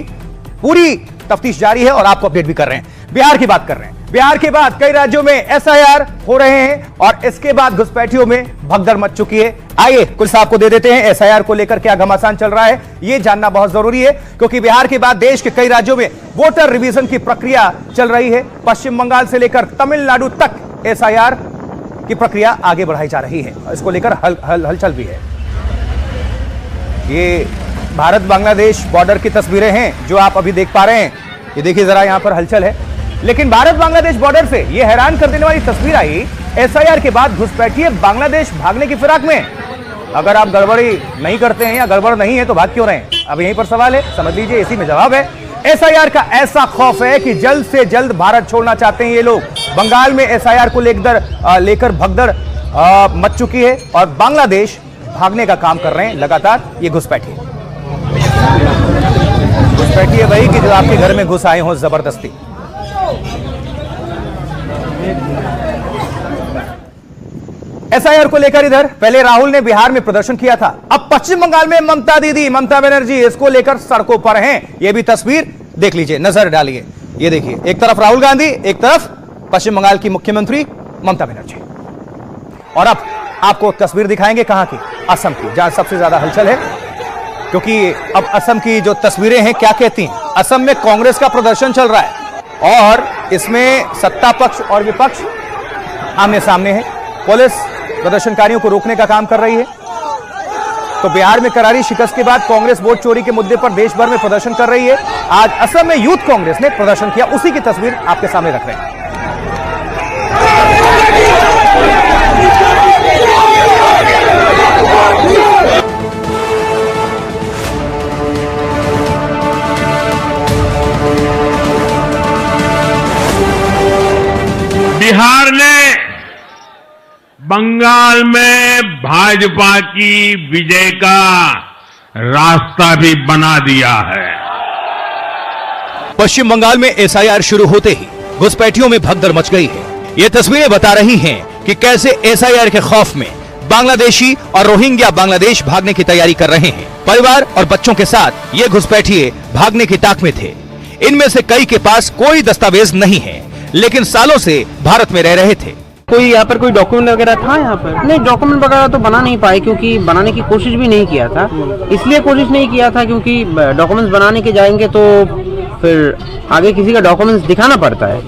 पूरी तफ्तीश जारी है और आपको अपडेट भी कर रहे हैं। बिहार की बात कर रहे हैं। बिहार के बाद कई राज्यों में एसआईआर हो रहे हैं और इसके बाद घुसपैठियों में भगदड़ मच चुकी है। आइए कुछ आपको दे देते हैं एसआईआर को लेकर क्या घमासान चल रहा है, यह जानना बहुत जरूरी है, क्योंकि बिहार के बाद देश के कई राज्यों में वोटर रिवीजन की प्रक्रिया चल रही है। पश्चिम बंगाल से लेकर तमिलनाडु तक एसआईआर की प्रक्रिया आगे बढ़ाई जा रही है। इसको लेकर हलचल भी है। ये भारत बांग्लादेश बॉर्डर की तस्वीरें हैं जो आप अभी देख पा रहे हैं। ये देखिए जरा, यहां पर हलचल है। लेकिन भारत बांग्लादेश बॉर्डर से ये हैरान कर देने वाली तस्वीर आई, एसआईआर के बाद घुसपैठिए बांग्लादेश भागने की फिराक में। अगर आप गड़बड़ी नहीं करते हैं या गड़बड़ नहीं है तो भाग क्यों रहे हैं? अब यहीं पर सवाल है, समझ लीजिए, इसी में जवाब है। एसआईआर का ऐसा खौफ है कि जल्द से जल्द भारत छोड़ना चाहते हैं ये लोग। बंगाल में एसआईआर को लेकर भगदड़ मच चुकी है और बांग्लादेश भागने का काम कर रहे हैं लगातार ये घुसपैठिए। घुसपैठिए वही कि जो आपके घर में घुस आए हो जबरदस्ती। एसआईआर को लेकर इधर पहले राहुल ने बिहार में प्रदर्शन किया था, अब पश्चिम बंगाल में ममता दीदी, ममता बनर्जी इसको लेकर सड़कों पर हैं। यह भी तस्वीर देख लीजिए, नजर डालिए। ये देखिए, एक तरफ राहुल गांधी, एक तरफ पश्चिम बंगाल की मुख्यमंत्री ममता बनर्जी। और अब आपको तस्वीर दिखाएंगे कहां की, असम की, जहां सबसे ज्यादा हलचल है, क्योंकि अब असम की जो तस्वीरें हैं क्या कहती हैं। असम में कांग्रेस का प्रदर्शन चल रहा है और इसमें सत्ता पक्ष और विपक्ष आमने सामने है। पुलिस प्रदर्शनकारियों को रोकने का काम कर रही है। तो बिहार में करारी शिकस्त के बाद कांग्रेस वोट चोरी के मुद्दे पर देश भर में प्रदर्शन कर रही है। आज असम में यूथ कांग्रेस ने प्रदर्शन किया, उसी की तस्वीर आपके सामने रख रहे हैं। बिहार ने बंगाल में भाजपा की विजय का रास्ता भी बना दिया है। पश्चिम बंगाल में एसआईआर शुरू होते ही घुसपैठियों में भगदड़ मच गई है। ये तस्वीरें बता रही हैं कि कैसे एसआईआर के खौफ में बांग्लादेशी और रोहिंग्या बांग्लादेश भागने की तैयारी कर रहे हैं। परिवार और बच्चों के साथ ये घुसपैठिए भागने की ताक में थे। इनमें से कई के पास कोई दस्तावेज नहीं है, लेकिन सालों से भारत में रह रहे थे। कोई यहाँ पर कोई डॉक्यूमेंट वगैरह था यहाँ पर? नहीं, डॉक्यूमेंट वगैरह तो बना नहीं पाए, क्योंकि बनाने की कोशिश भी नहीं किया था। इसलिए कोशिश नहीं किया था क्योंकि डॉक्यूमेंट्स बनाने के जाएंगे तो फिर आगे किसी का डॉक्यूमेंट्स दिखाना पड़ता है।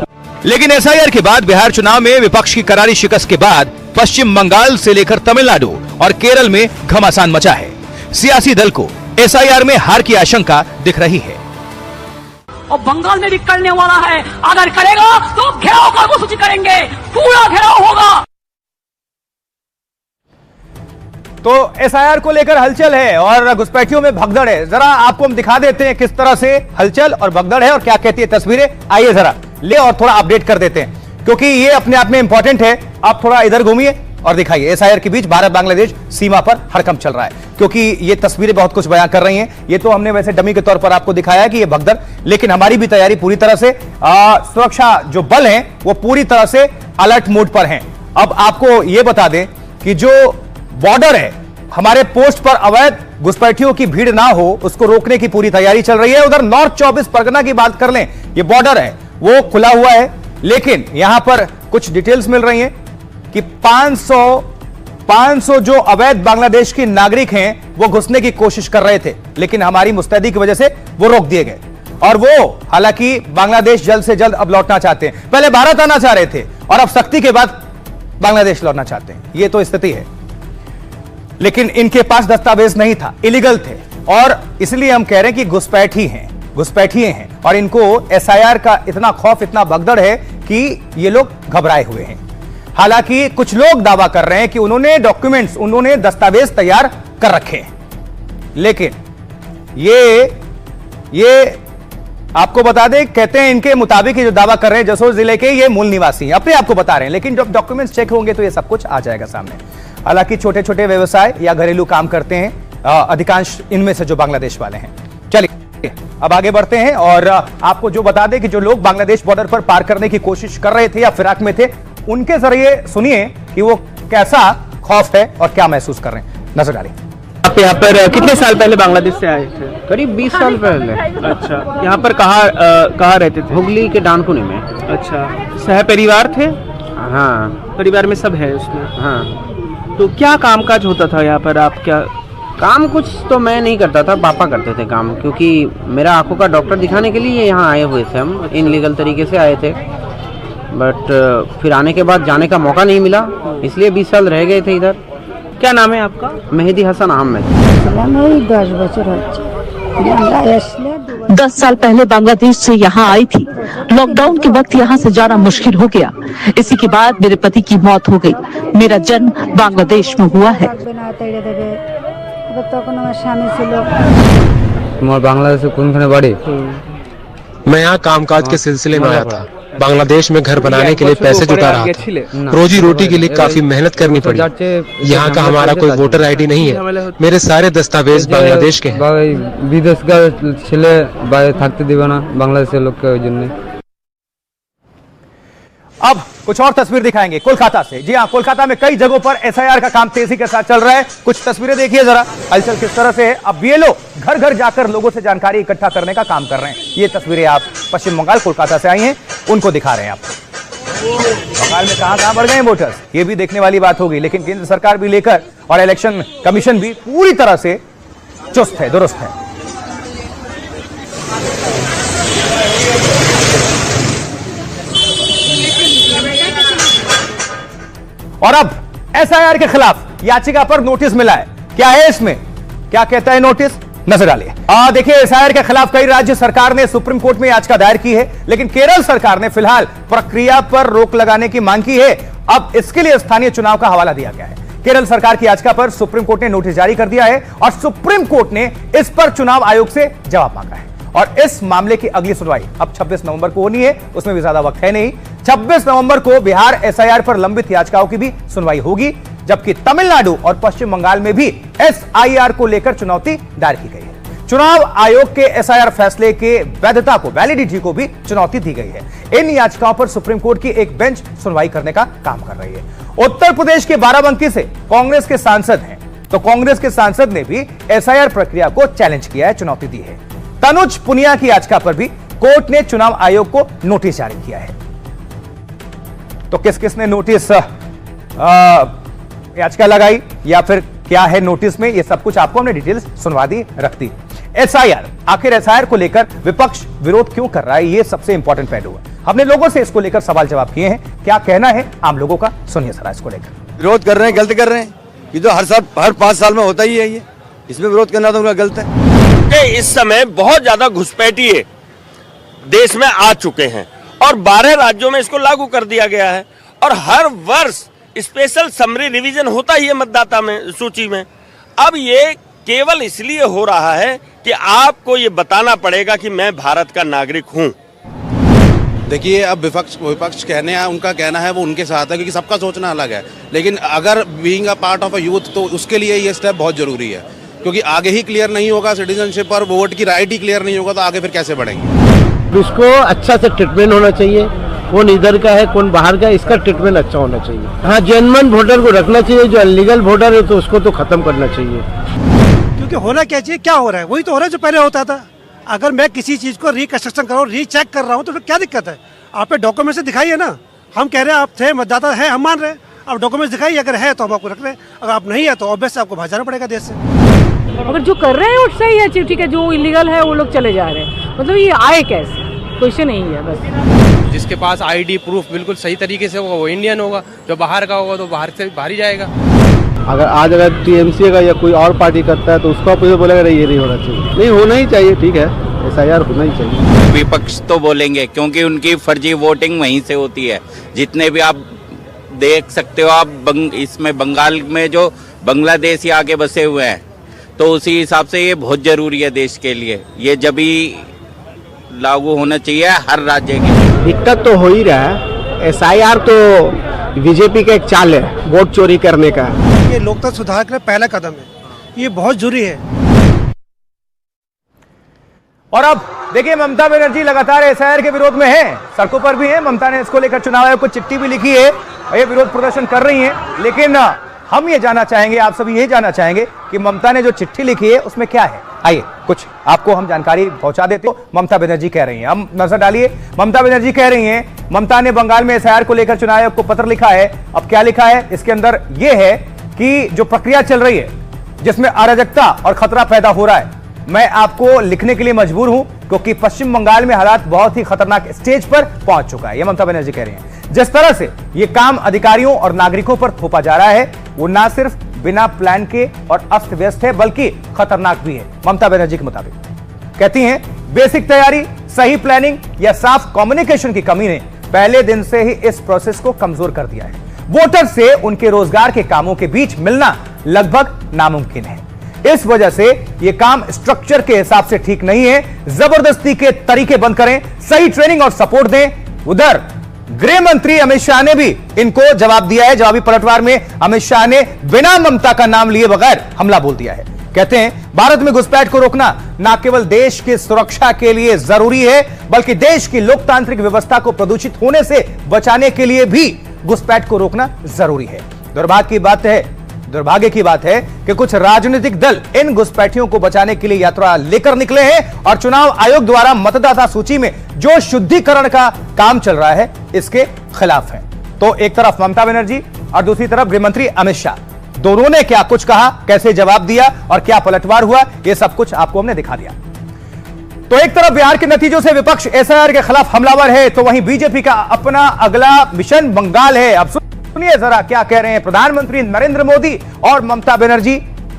लेकिन एसआईआर के बाद बिहार चुनाव में विपक्ष की करारी शिकस्त के बाद पश्चिम बंगाल से लेकर तमिलनाडु और केरल में घमासान मचा है। सियासी दल को एसआईआर में हार की आशंका दिख रही है। और बंगाल में भी करने वाला है, अगर करेगा तो घेराव कर्मसूची करेंगे, पूरा घेराव होगा। तो एसआईआर को लेकर हलचल है और घुसपैठियों में भगदड़ है। जरा आपको हम दिखा देते हैं किस तरह से हलचल और भगदड़ है और क्या कहती है तस्वीरें। आइए जरा ले और थोड़ा अपडेट कर देते हैं, क्योंकि ये अपने आप में इंपॉर्टेंट है। आप थोड़ा इधर घूमिए और दिखाइए। एसआईआर के बीच भारत बांग्लादेश सीमा पर हड़कंप चल रहा है, क्योंकि ये तस्वीरें बहुत कुछ बयां कर रही हैं। ये तो हमने वैसे डमी के तौर पर आपको दिखाया है कि ये भगदड़, लेकिन हमारी भी तैयारी पूरी तरह से, सुरक्षा जो बल हैं वो पूरी तरह से अलर्ट मोड पर हैं। अब आपको ये बता दें कि जो बॉर्डर है, हमारे पोस्ट पर अवैध घुसपैठियों की भीड़ ना हो उसको रोकने की पूरी तैयारी चल रही है। उधर नॉर्थ 24 परगना की बात कर लें, ये बॉर्डर है वो खुला हुआ है, लेकिन यहां पर कुछ डिटेल्स मिल रही हैं कि 500 जो अवैध बांग्लादेश के नागरिक हैं वो घुसने की कोशिश कर रहे थे, लेकिन हमारी मुस्तैदी की वजह से वो रोक दिए गए। और वो हालांकि बांग्लादेश जल्द से जल्द अब लौटना चाहते हैं। पहले भारत आना चाह रहे थे और अब सख्ती के बाद बांग्लादेश लौटना चाहते हैं। ये तो स्थिति है, लेकिन इनके पास दस्तावेज नहीं था, इलीगल थे, और इसलिए हम कह रहे हैं कि घुसपैठिए हैं और इनको एसआईआर का इतना खौफ, इतना भगदड़ है कि ये लोग घबराए हुए हैं। हालांकि कुछ लोग दावा कर रहे हैं कि उन्होंने दस्तावेज तैयार कर रखे हैं, लेकिन ये आपको बता दें, कहते हैं इनके मुताबिक ये जो दावा कर रहे हैं जसोर जिले के ये मूल निवासी हैं, अपने आपको बता रहे हैं, लेकिन जब डॉक्यूमेंट्स चेक होंगे तो ये सब कुछ आ जाएगा सामने। हालांकि छोटे छोटे व्यवसाय या घरेलू काम करते हैं अधिकांश इनमें से जो बांग्लादेश वाले हैं। चलिए अब आगे बढ़ते हैं और आपको जो बता दें कि जो लोग बांग्लादेश बॉर्डर पर पार करने की कोशिश कर रहे थे या फिराक में थे, उनके जरिए सुनिए कि वो कैसा खौफ है और क्या महसूस कर रहे हैं। नजर डालिए। आप यहाँ पर कितने साल पहले बांग्लादेश से आए थे? करीब 20 साल पहले। अच्छा, यहाँ पर कहाँ रहते थे? हुगली के डानकुनी में। अच्छा, सह परिवार थे? हाँ, परिवार में सब है उसमें। हाँ, तो क्या कामकाज होता था यहाँ पर? आप क्या काम? कुछ तो मैं नहीं करता था, पापा करते थे काम, क्योंकि मेरा आंखों का डॉक्टर दिखाने के लिए यहाँ आए हुए थे। हम इनलीगल तरीके से आए थे, बट फिर आने के बाद जाने का मौका नहीं मिला, इसलिए 20 साल रह गए थे इधर। क्या नाम है आपका? मेहदी हसन अहमद। 10 साल पहले बांग्लादेश से यहाँ आई थी। लॉकडाउन के वक्त यहाँ से जाना मुश्किल हो गया। इसी के बाद मेरे पति की मौत हो गई। मेरा जन्म बांग्लादेश में हुआ है। बांग्लादेश बाड़ी? मैं यहाँ कामकाज के सिलसिले में आया था। बांग्लादेश में घर बनाने के लिए पैसे जुटा रहा था। रोजी रोटी के लिए काफी मेहनत करनी पड़ी। यहाँ का हमारा कोई वोटर आईडी नहीं है। मेरे सारे दस्तावेज बांग्लादेश के हैं। विदेश का छिले थकते दीवाना बांग्लादेश लोग के। अब कुछ और तस्वीर दिखाएंगे कोलकाता से। जी हां, कोलकाता में कई जगहों पर एसआईआर का काम तेजी के साथ चल रहा है। कुछ तस्वीरें देखिए जरा, हलचल किस तरह से है। अब बीएलओ घर घर जाकर लोगों से जानकारी इकट्ठा करने का काम कर रहे हैं। ये तस्वीरें आप पश्चिम बंगाल कोलकाता से आई हैं, उनको दिखा रहे हैं आपको। बंगाल में कहां बढ़ गए वोटर्स, ये भी देखने वाली बात होगी। लेकिन केंद्र सरकार भी लेकर और इलेक्शन कमीशन भी पूरी तरह से चुस्त है, दुरुस्त है। और अब एसआईआर के खिलाफ याचिका पर नोटिस मिला है। क्या है इसमें, क्या कहता है नोटिस, नजर डालिए। देखिए, एसआईआर के खिलाफ कई राज्य सरकार ने सुप्रीम कोर्ट में याचिका दायर की है, लेकिन केरल सरकार ने फिलहाल प्रक्रिया पर रोक लगाने की मांग की है। अब इसके लिए स्थानीय चुनाव का हवाला दिया गया है। केरल सरकार की याचिका पर सुप्रीम कोर्ट ने नोटिस जारी कर दिया है और सुप्रीम कोर्ट ने इस पर चुनाव आयोग से जवाब मांगा है। और इस मामले की अगली सुनवाई अब 26 नवंबर को होनी है, उसमें भी ज्यादा वक्त है नहीं। 26 नवंबर को बिहार एसआईआर पर लंबित याचिकाओं की भी सुनवाई होगी, जबकि तमिलनाडु और पश्चिम बंगाल में भी एसआईआर को लेकर चुनौती दायर की गई है। चुनाव आयोग के एसआईआर फैसले के वैधता को, वैलिडिटी को भी चुनौती दी गई है। इन याचिकाओं पर सुप्रीम कोर्ट की एक बेंच सुनवाई करने का काम कर रही है। उत्तर प्रदेश के बाराबंकी से कांग्रेस के सांसद हैं, तो कांग्रेस के सांसद ने भी एसआईआर प्रक्रिया को चैलेंज किया है, चुनौती दी है। तनुज पुनिया की याचिका पर भी कोर्ट ने चुनाव आयोग को नोटिस जारी किया है। तो किस किस ने नोटिस याचिका लगाई या फिर क्या है नोटिस में, ये सब कुछ आपको हमने डिटेल्स सुनवा दी, रख दी। एसआईआर, आखिर एसआईआर को लेकर विपक्ष विरोध क्यों कर रहा है, ये सबसे इंपॉर्टेंट पहलू है। हमने लोगों से इसको लेकर सवाल जवाब किए हैं, क्या कहना है आम लोगों का, सुनिए जरा इसको लेकर। विरोध कर रहे हैं, गलत कर रहे हैं, ये तो हर 5 साल में होता ही है, ये इसमें विरोध करना तो उनका गलत है। इस समय बहुत ज्यादा घुसपैठिए देश में आ चुके हैं और 12 राज्यों में इसको लागू कर दिया गया है और हर वर्ष स्पेशल समरी रिवीजन होता ही है मतदाता में सूची में। अब ये केवल इसलिए हो रहा है कि आपको ये बताना पड़ेगा कि मैं भारत का नागरिक हूं। देखिए, अब विपक्ष कहने हैं, उनका कहना है वो उनके साथ है क्योंकि सबका सोचना अलग है, लेकिन अगर being a part of a youth तो उसके लिए ये स्टेप बहुत जरूरी है, क्योंकि आगे ही क्लियर नहीं होगा सिटीजनशिप और वोट की राइट ही क्लियर नहीं होगा तो आगे फिर कैसे बढ़ेंगे। इसको अच्छा से ट्रीटमेंट होना चाहिए, कौन इधर का है कौन बाहर का है, इसका ट्रीटमेंट अच्छा होना चाहिए। हाँ, जेन्युइन वोटर को रखना चाहिए, जो अनलीगल वोटर है तो उसको तो खत्म करना चाहिए। क्योंकि होना क्या चाहिए, क्या हो रहा है वही तो हो रहा है जो पहले होता था। अगर मैं किसी चीज को रिकंस्ट्रक्शन कर रहा हूँ, रीचेक कर रहा हूँ, तो फिर क्या दिक्कत है? आप पे डॉक्यूमेंट से दिखाइए ना। हम कह रहे हैं आप थे मतदाता है, हम मान रहे हैं, आप डॉक्यूमेंट दिखाइए, अगर है तो हम आपको रख रहे हैं, अगर आप नहीं है तो ऑब्वियस आपको भाग जाना पड़ेगा देश से। अगर जो कर रहे हैं वो सही है, ठीक है, जो इलीगल है वो लोग चले जा रहे हैं, मतलब ये आए कैसे, क्वेश्चन नहीं है बस। जिसके पास आईडी प्रूफ बिल्कुल सही तरीके से होगा वो इंडियन होगा, जो बाहर का होगा तो बाहर से बाहर ही जाएगा। अगर टीएमसी का या कोई और पार्टी करता है तो उसको आप बोलेगा ये नहीं होना चाहिए, नहीं होना ही चाहिए, ठीक है, एसआईआर होना ही चाहिए। विपक्ष तो बोलेंगे क्योंकि उनकी फर्जी वोटिंग वहीं से होती है। जितने भी आप देख सकते हो आप इसमें बंगाल में जो बांग्लादेशी आके बसे हुए हैं, तो उसी हिसाब से ये बहुत जरूरी है देश के लिए, ये जब भी लागू होना चाहिए हर राज्य के। दिक्कत तो हो ही रहा है, एसआईआर तो बीजेपी का एक चाल है वोट चोरी करने का। ये लोकतंत्र सुधार का पहला कदम है, ये बहुत जरूरी है। और अब देखिए, ममता बनर्जी लगातार एसआईआर के विरोध में है, सड़कों पर भी है। ममता ने इसको लेकर चुनाव आयोग को चिट्ठी भी लिखी है और ये विरोध प्रदर्शन कर रही हैं। लेकिन हम ये जानना चाहेंगे, आप सभी ये जानना चाहेंगे कि ममता ने जो चिट्ठी लिखी है उसमें क्या है। आइए कुछ आपको हम जानकारी पहुंचा देते हो। ममता बनर्जी कह रही हैं, हम नजर डालिए। ममता बनर्जी कह रही हैं, ममता ने बंगाल में एसआईआर को लेकर चुनाव आयोग को पत्र लिखा है। अब क्या लिखा है, इसके अंदर यह है कि जो प्रक्रिया चल रही है जिसमें अराजकता और खतरा पैदा हो रहा है, मैं आपको लिखने के लिए मजबूर हूं क्योंकि पश्चिम बंगाल में हालात बहुत ही खतरनाक स्टेज पर पहुंच चुका है। यह ममता बनर्जी कह रही हैं। जिस तरह से यह काम अधिकारियों और नागरिकों पर थोपा जा रहा है वो ना सिर्फ बिना प्लान के और अस्त व्यस्त है बल्कि खतरनाक भी है। ममता बनर्जी के मुताबिक कहती हैं, बेसिक तैयारी, सही प्लानिंग या साफ कम्युनिकेशन की कमी ने पहले दिन से ही इस प्रोसेस को कमजोर कर दिया है। वोटर से उनके रोजगार के कामों के बीच मिलना लगभग नामुमकिन है। इस वजह से यह काम स्ट्रक्चर के हिसाब से ठीक नहीं है। जबरदस्ती के तरीके बंद करें, सही ट्रेनिंग और सपोर्ट दें। उधर गृह मंत्री अमित शाह ने भी इनको जवाब दिया है। जवाबी पलटवार में अमित शाह ने बिना ममता का नाम लिए बगैर हमला बोल दिया है। कहते हैं, भारत में घुसपैठ को रोकना न केवल देश की सुरक्षा के लिए जरूरी है बल्कि देश की लोकतांत्रिक व्यवस्था को प्रदूषित होने से बचाने के लिए भी घुसपैठ को रोकना जरूरी है। दुर्भाग्य की बात है कि कुछ राजनीतिक दल इन घुसपैठियों को बचाने के लिए यात्रा लेकर निकले हैं और चुनाव आयोग द्वारा मतदाता सूची में जो शुद्धिकरण का काम चल रहा है इसके खिलाफ है। तो एक तरफ ममता बनर्जी और दूसरी तरफ गृहमंत्री अमित शाह, दोनों ने क्या कुछ कहा, कैसे जवाब दिया और क्या पलटवार हुआ, यह सब कुछ आपको हमने दिखा दिया। तो एक तरफ बिहार के नतीजों से विपक्ष एसआईआर के खिलाफ हमलावर है, तो वहीं बीजेपी का अपना अगला मिशन बंगाल है। अब सुनिए जरा क्या कह रहे हैं प्रधानमंत्री नरेंद्र मोदी और ममता बनर्जी,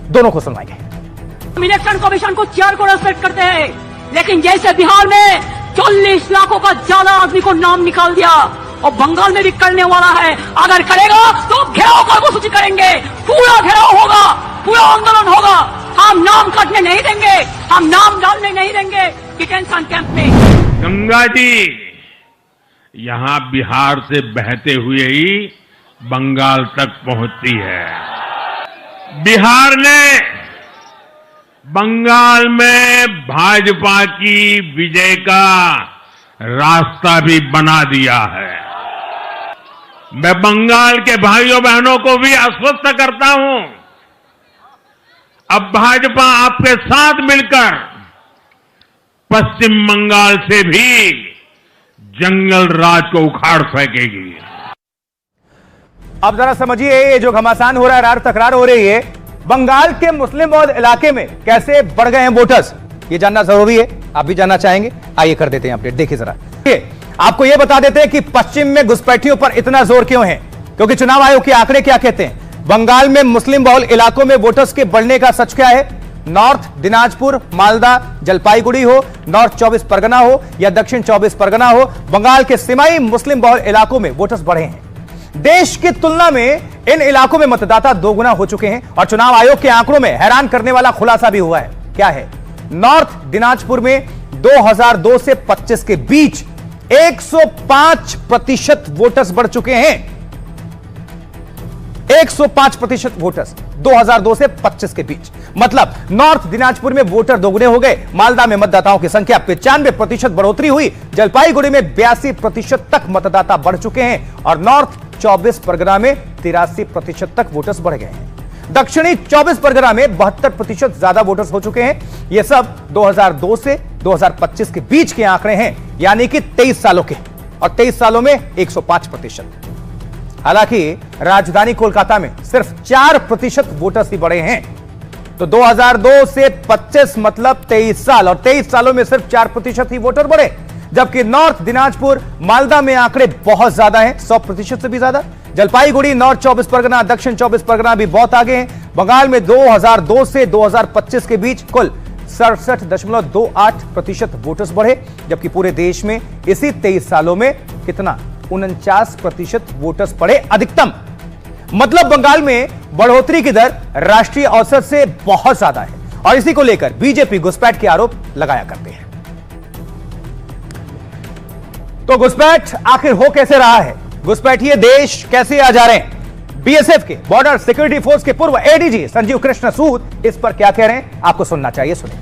दोनों को सुनवाएंगे। इलेक्शन कमीशन को चेयर को रेस्पेक्ट करते हैं, लेकिन जैसे बिहार में 40 लाखों का ज्यादा आदमी को नाम निकाल दिया और बंगाल में भी करने वाला है, अगर करेगा तो घेराव कर्मसूची करेंगे, पूरा घेराव होगा, पूरा आंदोलन होगा। हम नाम काटने नहीं देंगे, हम नाम डालने नहीं देंगे डिटेंशन कैंप में। गंगा जी यहाँ बिहार से बहते हुए ही बंगाल तक पहुंचती है। बिहार ने बंगाल में भाजपा की विजय का रास्ता भी बना दिया है। मैं बंगाल के भाइयों बहनों को भी आश्वस्त करता हूं, अब भाजपा आपके साथ मिलकर पश्चिम बंगाल से भी जंगल राज को उखाड़ फेंकेगी। अब जरा समझिए, ये जो घमासान हो रहा है, रार तकरार हो रही है, बंगाल के मुस्लिम बहुल इलाके में कैसे बढ़ गए हैं वोटर्स। ये जानना जरूरी है, आप भी जानना चाहेंगे, आइए कर देते हैं अपडेट। देखिए जरा, आपको यह बता देते हैं कि पश्चिम में घुसपैठियों पर इतना जोर क्यों है, क्योंकि चुनाव आयोग के आंकड़े क्या कहते हैं। बंगाल में मुस्लिम बहुल इलाकों में वोटर्स के बढ़ने का सच क्या है। नॉर्थ दिनाजपुर, मालदा, जलपाईगुड़ी हो, नॉर्थ 24 परगना हो या दक्षिण 24 परगना हो, बंगाल के सीमाई मुस्लिम बहुल इलाकों में वोटर्स बढ़े हैं। देश की तुलना में इन इलाकों में मतदाता दोगुना हो चुके हैं और चुनाव आयोग के आंकड़ों में हैरान करने वाला खुलासा भी हुआ है। क्या है? नॉर्थ दिनाजपुर में 2002 से 25 के बीच 105% वोटर्स बढ़ चुके हैं। 105% वोटर्स 2002 से 25 के बीच, मतलब नॉर्थ दिनाजपुर में वोटर दोगुने हो गए। मालदा में मतदाताओं की संख्या 95% बढ़ोतरी हुई। जलपाईगुड़ी में 82% तक मतदाता बढ़ चुके हैं और नॉर्थ 24 परगना में 83% तक वोटर्स बढ़ गए हैं। दक्षिणी 24 परगना में 72% ज्यादा वोटर्स हो चुके हैं। यह सब 2002 से 2025 के बीच के आंकड़े हैं, यानी कि 23 सालों के, और 23 सालों में 105%। हालांकि राजधानी कोलकाता में सिर्फ 4% वोटर्स ही बढ़े हैं। तो 2002 से 25 मतलब 23 साल, और 23 सालों में सिर्फ 4% ही वोटर बढ़े, जबकि नॉर्थ दिनाजपुर, मालदा में आंकड़े बहुत ज्यादा हैं, 100% से भी ज्यादा। जलपाईगुड़ी, नॉर्थ 24 परगना, दक्षिण 24 परगना भी बहुत आगे हैं। बंगाल में 2002 से 2025 के बीच कुल 67.28% वोटर्स बढ़े, जबकि पूरे देश में इसी 23 सालों में कितना, 49% वोटर्स बढ़े अधिकतम। मतलब बंगाल में बढ़ोतरी की दर राष्ट्रीय औसत से बहुत ज्यादा है, और इसी को लेकर बीजेपी घुसपैठ के आरोप लगाया करते हैं। तो घुसपैठ आखिर हो कैसे रहा है, घुसपैठिए देश कैसे आ जा रहे हैं। बीएसएफ के बॉर्डर सिक्योरिटी फोर्स के पूर्व एडीजी संजीव कृष्ण सूद इस पर क्या कह रहे हैं, आपको सुनना चाहिए, सुनिए।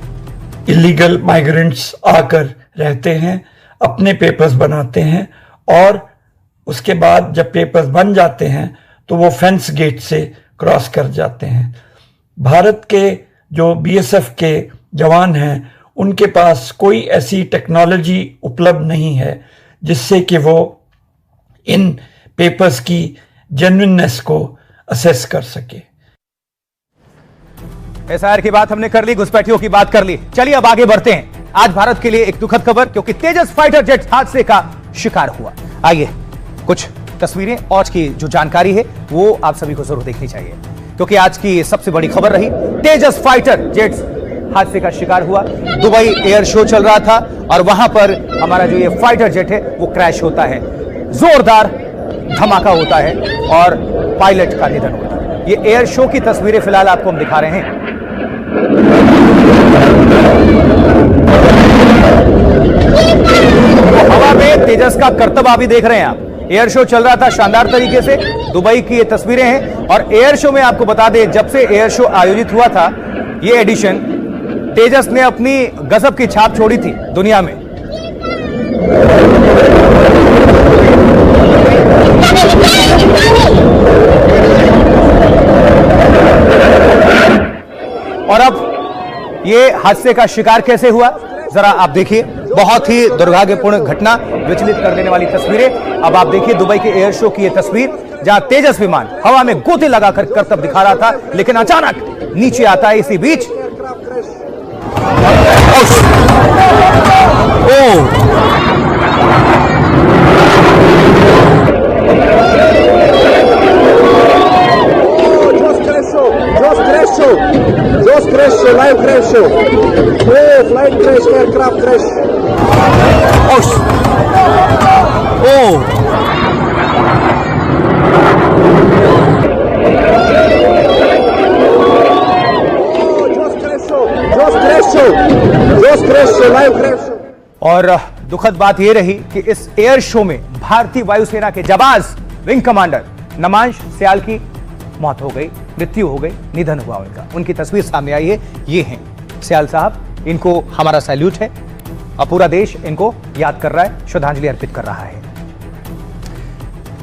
इलीगल माइग्रेंट्स आकर रहते हैं, अपने पेपर्स बनाते हैं, और उसके बाद जब पेपर्स बन जाते हैं तो वो फेंस गेट से क्रॉस कर जाते हैं। भारत के जो बीएसएफ के जवान हैं उनके पास कोई ऐसी टेक्नोलॉजी उपलब्ध नहीं है जिससे कि वो इन पेपर्स की जेन्युइननेस को असेस कर सके। एसआईआर की बात हमने कर ली, घुसपैठियों की बात कर ली, चलिए अब आगे बढ़ते हैं। आज भारत के लिए एक दुखद खबर, क्योंकि तेजस फाइटर जेट हादसे का शिकार हुआ। आइए कुछ तस्वीरें और की जो जानकारी है वो आप सभी को जरूर देखनी चाहिए, क्योंकि आज की सबसे बड़ी खबर रही तेजस फाइटर जेट हादसे का शिकार हुआ। दुबई एयर शो चल रहा था और वहां पर हमारा जो ये फाइटर जेट है वो क्रैश होता है, जोरदार धमाका होता है और पायलट का निधन होता है। ये एयर शो की तस्वीरें फिलहाल आपको हम दिखा रहे हैं। तो हवा में तेजस का करतब आप भी देख रहे हैं। आप एयर शो चल रहा था शानदार तरीके से, दुबई की ये तस्वीरें हैं। और एयर शो में आपको बता दें, जब से एयर शो आयोजित हुआ था ये एडिशन, तेजस ने अपनी गजब की छाप छोड़ी थी दुनिया में। और अब ये हादसे का शिकार कैसे हुआ जरा आप देखिए। बहुत ही दुर्भाग्यपूर्ण घटना, विचलित कर देने वाली तस्वीरें। अब आप देखिए दुबई के एयर शो की ये तस्वीर, जहां तेजस विमान हवा में गोते लगाकर करतब दिखा रहा था, लेकिन अचानक नीचे आता है। इसी बीच live crash show, flight crash, aircraft crash. और दुखद बात यह रही कि इस एयर शो में भारतीय वायुसेना के जाबाज विंग कमांडर नमांश सियाल की मौत हो गई, मृत्यु हो गई, निधन हुआ उनका। उनकी तस्वीर सामने आई है, ये हैं सियाल साहब। इनको हमारा सैल्यूट है और पूरा देश इनको याद कर रहा है, श्रद्धांजलि अर्पित कर रहा है।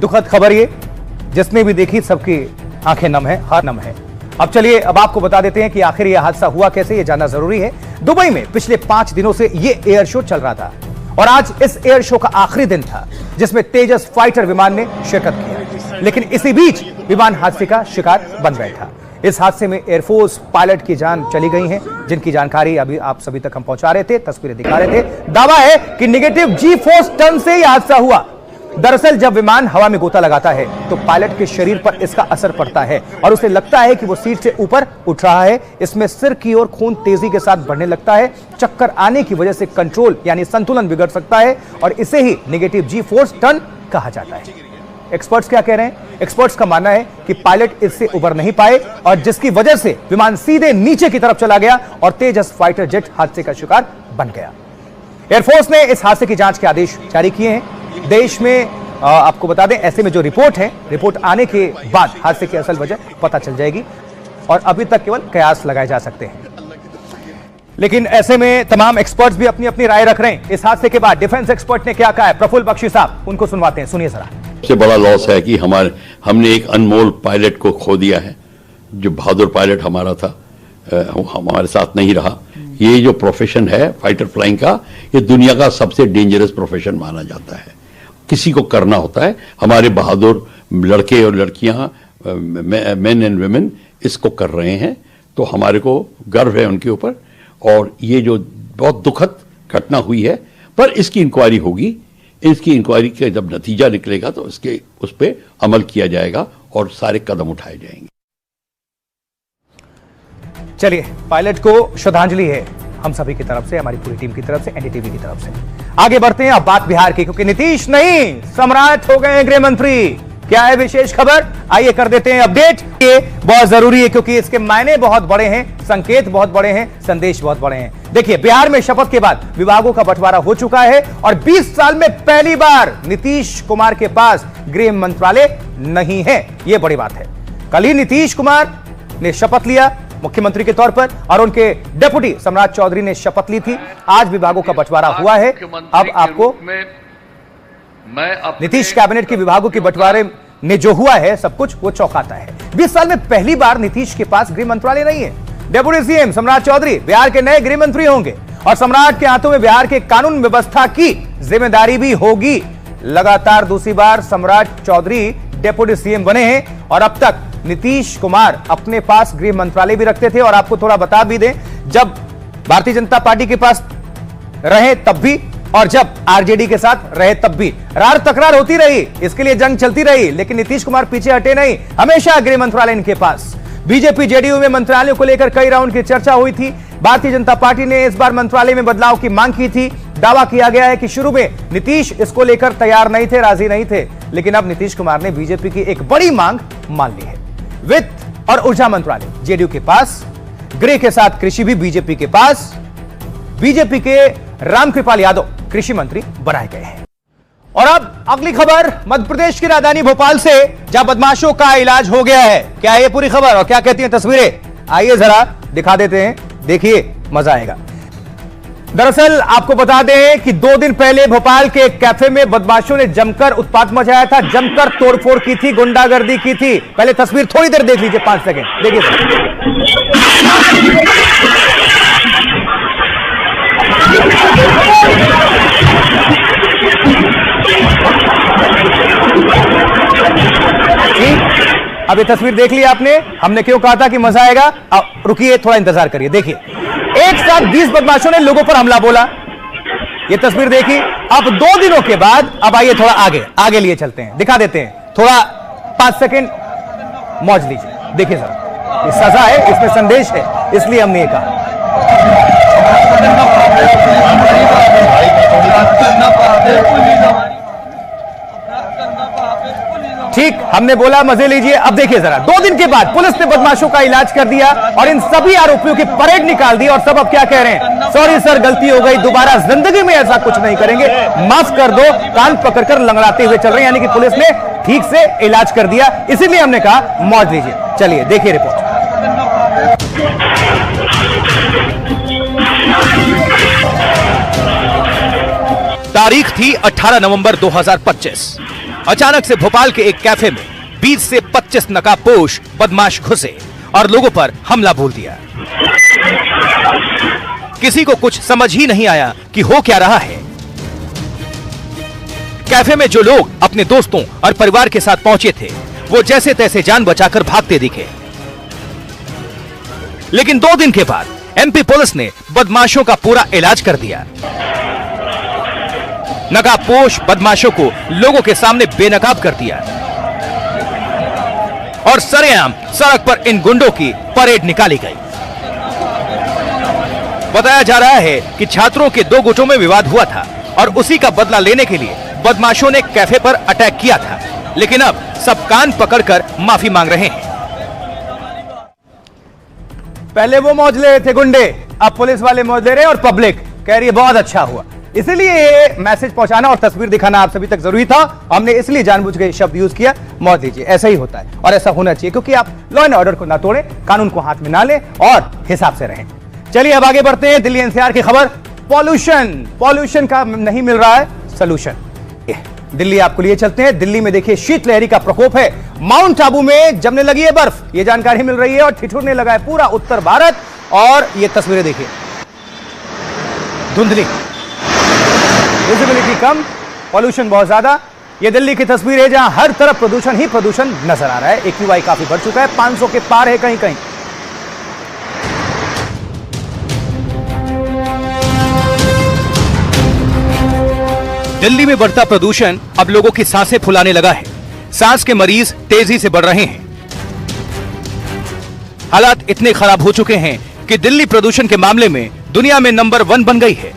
दुखद खबर ये, जिसने भी देखी सबकी आंखें नम है, हाथ नम है। अब चलिए अब आपको बता देते हैं कि आखिर यह हादसा हुआ कैसे, यह जानना जरूरी है। दुबई में पिछले 5 दिनों से यह एयर शो चल रहा था और आज इस एयर शो का आखिरी दिन था, जिसमें तेजस फाइटर विमान ने शिरकत की। लेकिन इसी बीच विमान हादसे का शिकार बन बैठा। इस हादसे में एयरफोर्स पायलट की जान चली गई है, जिनकी जानकारी अभी आप सभी तक हम पहुंचा रहे थे, तस्वीरें दिखा रहे थे। दावा है कि नेगेटिव G-फोर्स टर्न से यह हादसा हुआ। दरअसल जब विमान हवा में गोता लगाता है तो पायलट के शरीर पर इसका असर पड़ता है और उसे लगता है कि वो सीट से ऊपर उठ रहा है। इसमें सिर की ओर खून तेजी के साथ बढ़ने लगता है। चक्कर आने की वजह से कंट्रोल यानी संतुलन बिगड़ सकता है और इसे ही नेगेटिव G-फोर्स टर्न कहा जाता है। एक्सपर्ट्स क्या कह रहे हैं? एक्सपर्ट्स का मानना है कि पायलट इससे उबर नहीं पाए और जिसकी वजह से विमान सीधे नीचे की तरफ चला गया और तेजस फाइटर जेट हादसे का शिकार बन गया। एयरफोर्स ने इस हादसे की जांच के आदेश जारी किए हैं। देश में आपको बता दें, ऐसे में जो रिपोर्ट आने के बाद हादसे की असल वजह पता चल जाएगी और अभी तक केवल कयास लगाए जा सकते हैं। लेकिन ऐसे में तमाम एक्सपर्ट्स भी अपनी अपनी राय रख रहे हैं। इस हादसे के बाद डिफेंस एक्सपर्ट ने क्या कहा है, प्रफुल्ल बख्शी साहब, उनको सुनवाते हैं, सुनिए जरा। सबसे बड़ा लॉस है कि हमने एक अनमोल पायलट को खो दिया है। जो बहादुर पायलट हमारा था, हमारे साथ नहीं रहा। ये जो प्रोफेशन है फाइटर फ्लाइंग का, ये दुनिया का सबसे डेंजरस प्रोफेशन माना जाता है। किसी को करना होता है। हमारे बहादुर लड़के और लड़कियां, मेन एंड वुमेन, इसको कर रहे हैं, तो हमारे को गर्व है उनके ऊपर। और ये जो बहुत दुखद घटना हुई है, पर इसकी इंक्वायरी होगी। इसकी इंक्वायरी का जब नतीजा निकलेगा तो उस पर अमल किया जाएगा और सारे कदम उठाए जाएंगे। चलिए, पायलट को श्रद्धांजलि है हम सभी की तरफ से, हमारी पूरी टीम की तरफ से, एनडीटीवी की तरफ से। आगे बढ़ते हैं अब बात बिहार की, क्योंकि नीतीश नहीं सम्राट हो गए गृह मंत्री। क्या है विशेष खबर, आइए कर देते हैं अपडेट। ये बहुत जरूरी है क्योंकि इसके मायने बहुत बड़े हैं, संकेत बहुत बड़े हैं, संदेश बहुत बड़े हैं। देखिए, बिहार में शपथ के बाद विभागों का बंटवारा हो चुका है और 20 साल में पहली बार नीतीश कुमार के पास गृह मंत्रालय नहीं है। यह बड़ी बात है। कल ही नीतीश कुमार ने शपथ लिया मुख्यमंत्री के तौर पर और उनके डेप्यूटी सम्राट चौधरी ने शपथ ली थी। आज विभागों का बंटवारा हुआ है। अब आपको नीतीश कैबिनेट के विभागों के बंटवारे ने जो हुआ है सब कुछ वो चौंकाता है। 20 साल में पहली बार नीतीश के पास गृह मंत्रालय नहीं है। डेप्यूटी सीएम सम्राट चौधरी बिहार के नए गृह मंत्री होंगे और सम्राट के हाथों में बिहार के कानून व्यवस्था की जिम्मेदारी भी होगी। लगातार दूसरी बार सम्राट चौधरी डेप्यूटी सीएम बने हैं और अब तक नीतीश कुमार अपने पास गृह मंत्रालय भी रखते थे। और आपको थोड़ा बता भी दें, जब भारतीय जनता पार्टी के पास रहे तब भी और जब आरजेडी के साथ रहे तब भी रार तकरार होती रही, इसके लिए जंग चलती रही, लेकिन नीतीश कुमार पीछे हटे नहीं, हमेशा गृह मंत्रालय इनके पास। बीजेपी जेडीयू में मंत्रालयों को लेकर कई राउंड की चर्चा हुई थी। भारतीय जनता पार्टी ने इस बार मंत्रालय में बदलाव की मांग की थी। दावा किया गया है कि शुरू में नीतीश इसको लेकर तैयार नहीं थे, राजी नहीं थे, लेकिन अब नीतीश कुमार ने बीजेपी की एक बड़ी मांग मान ली है। वित्त और ऊर्जा मंत्रालय जेडीयू के पास, गृह के साथ कृषि भी बीजेपी के पास। बीजेपी के रामकृपाल यादव कृषि मंत्री बनाए गए हैं। और अब अगली खबर मध्य प्रदेश की राजधानी भोपाल से, जहां बदमाशों का इलाज हो गया है। क्या है ये पूरी खबर और क्या कहती हैं तस्वीरें, आइए जरा दिखा देते हैं, देखिए मजा आएगा। दरअसल आपको बता दें कि 2 दिन पहले भोपाल के एक कैफे में बदमाशों ने जमकर उत्पात मचाया था, जमकर तोड़फोड़ की थी, गुंडागर्दी की थी। पहले तस्वीर थोड़ी देर देख लीजिए, 5 सेकंड देखिए। अब ये तस्वीर देख ली आपने, हमने क्यों कहा था कि मजा आएगा। अब रुकिए, थोड़ा इंतजार करिए, देखिए एक साथ 20 बदमाशों ने लोगों पर हमला बोला। ये तस्वीर देखी। अब 2 दिनों के बाद अब आइए थोड़ा आगे लिए चलते हैं, दिखा देते हैं, थोड़ा 5 सेकंड मौज लीजिए, देखिए सर, ये सजा है, इसमें संदेश है, इसलिए हमने ये कहा। ठीक, हमने बोला मजे लीजिए। अब देखिए जरा, 2 दिन के बाद पुलिस ने बदमाशों का इलाज कर दिया और इन सभी आरोपियों की परेड निकाल दी और सब अब क्या कह रहे हैं, सॉरी सर गलती हो गई, दोबारा जिंदगी में ऐसा कुछ नहीं करेंगे, माफ कर दो, कान पकड़कर लंगड़ाते हुए चल रहे हैं। यानी कि पुलिस ने ठीक से इलाज कर दिया, इसीलिए हमने कहा मौज लीजिए। चलिए देखिए रिपोर्ट। तारीख थी 18 नवंबर 2025। अचानक से भोपाल के एक कैफे में 20 से 25 नकाबपोश बदमाश घुसे और लोगों पर हमला बोल दिया। किसी को कुछ समझ ही नहीं आया कि हो क्या रहा है। कैफे में जो लोग अपने दोस्तों और परिवार के साथ पहुंचे थे वो जैसे तैसे जान बचाकर भागते दिखे। लेकिन 2 दिन के बाद एमपी पुलिस ने बदमाशों का पूरा इलाज कर दिया। नकाबपोश बदमाशों को लोगों के सामने बेनकाब कर दिया और सरेआम सड़क पर इन गुंडों की परेड निकाली गई। बताया जा रहा है कि छात्रों के 2 गुटों में विवाद हुआ था और उसी का बदला लेने के लिए बदमाशों ने कैफे पर अटैक किया था, लेकिन अब सब कान पकड़कर माफी मांग रहे हैं। पहले वो मौज ले रहे थे गुंडे, अब पुलिस वाले मौज ले रहे हैं और पब्लिक कह रही है बहुत अच्छा हुआ। इसीलिए ये मैसेज पहुंचाना और तस्वीर दिखाना आप सभी तक जरूरी था। हमने इसलिए जानबूझ के शब्द यूज किया, मौज लीजिए। ऐसा ही होता है और ऐसा होना चाहिए, क्योंकि आप लॉ एंड ऑर्डर को ना तोड़ें, कानून को हाथ में ना लें और हिसाब से रहें। चलिए अब आगे बढ़ते हैं। दिल्ली एनसीआर की खबर, पॉल्यूशन का नहीं मिल रहा है सोल्यूशन। दिल्ली आपको लिए चलते हैं। दिल्ली में देखिए शीतलहरी का प्रकोप है। माउंट आबू में जमने लगी है बर्फ, ये जानकारी मिल रही है और ठिठुरने लगा है पूरा उत्तर भारत। और ये तस्वीरें देखिए, धुंधली, विजिबिलिटी कम, पॉल्यूशन बहुत ज्यादा। ये दिल्ली की तस्वीर है जहां हर तरफ प्रदूषण ही प्रदूषण नजर आ रहा है। AQI काफी बढ़ चुका है, 500 के पार है कहीं कहीं। दिल्ली में बढ़ता प्रदूषण अब लोगों की सांसें फुलाने लगा है। सांस के मरीज तेजी से बढ़ रहे हैं। हालात इतने खराब हो चुके हैं कि दिल्ली प्रदूषण के मामले में दुनिया में नंबर 1 बन गई है,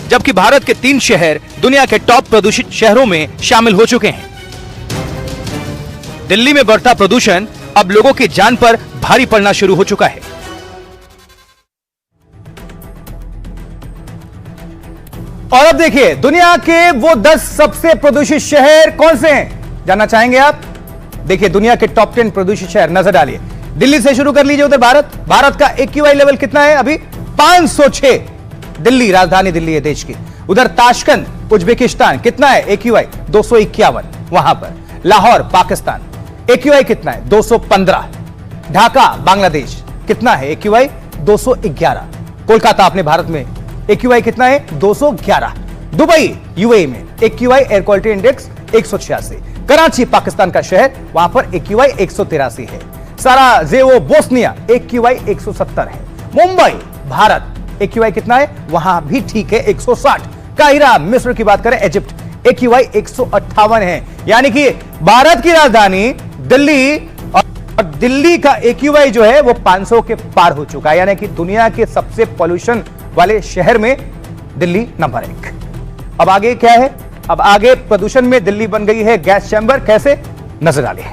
जबकि भारत के 3 शहर दुनिया के टॉप प्रदूषित शहरों में शामिल हो चुके हैं। दिल्ली में बढ़ता प्रदूषण अब लोगों की जान पर भारी पड़ना शुरू हो चुका है। और अब देखिए दुनिया के वो 10 सबसे प्रदूषित शहर कौन से हैं, जानना चाहेंगे आप? देखिए दुनिया के टॉप 10 प्रदूषित शहर नजर डालिए। दिल्ली से शुरू कर लीजिए। उधर भारत का AQI लेवल कितना है अभी? 506। दिल्ली, राजधानी दिल्ली है देश की। उधर ताशकंद उज्बेकिस्तान, कितना है AQI? 251 वहां पर। लाहौर पाकिस्तान, AQI कितना है? 215। ढाका बांग्लादेश, कितना है AQI? 211। कोलकाता अपने भारत में AQI कितना है? 211। दुबई UAE में AQI air quality index 186। Karachi Pakistan का शहर, वहां पर AQI 183 है। सराजेवो बोस्निया AQI 170 है। मुंबई भारत AQI कितना है? वहां भी ठीक है 160। काहिरा मिस्र की बात करें, इजिप्ट, AQI 158 है। यानी कि भारत की राजधानी दिल्ली और दिल्ली का AQI जो है वो 500 के पार हो चुका है। यानी कि दुनिया के सबसे पॉल्यूशन वाले शहर में दिल्ली नंबर 1। अब आगे क्या है? अब आगे प्रदूषण में दिल्ली बन गई है गैस चैम्बर। कैसे? नजर डालिए।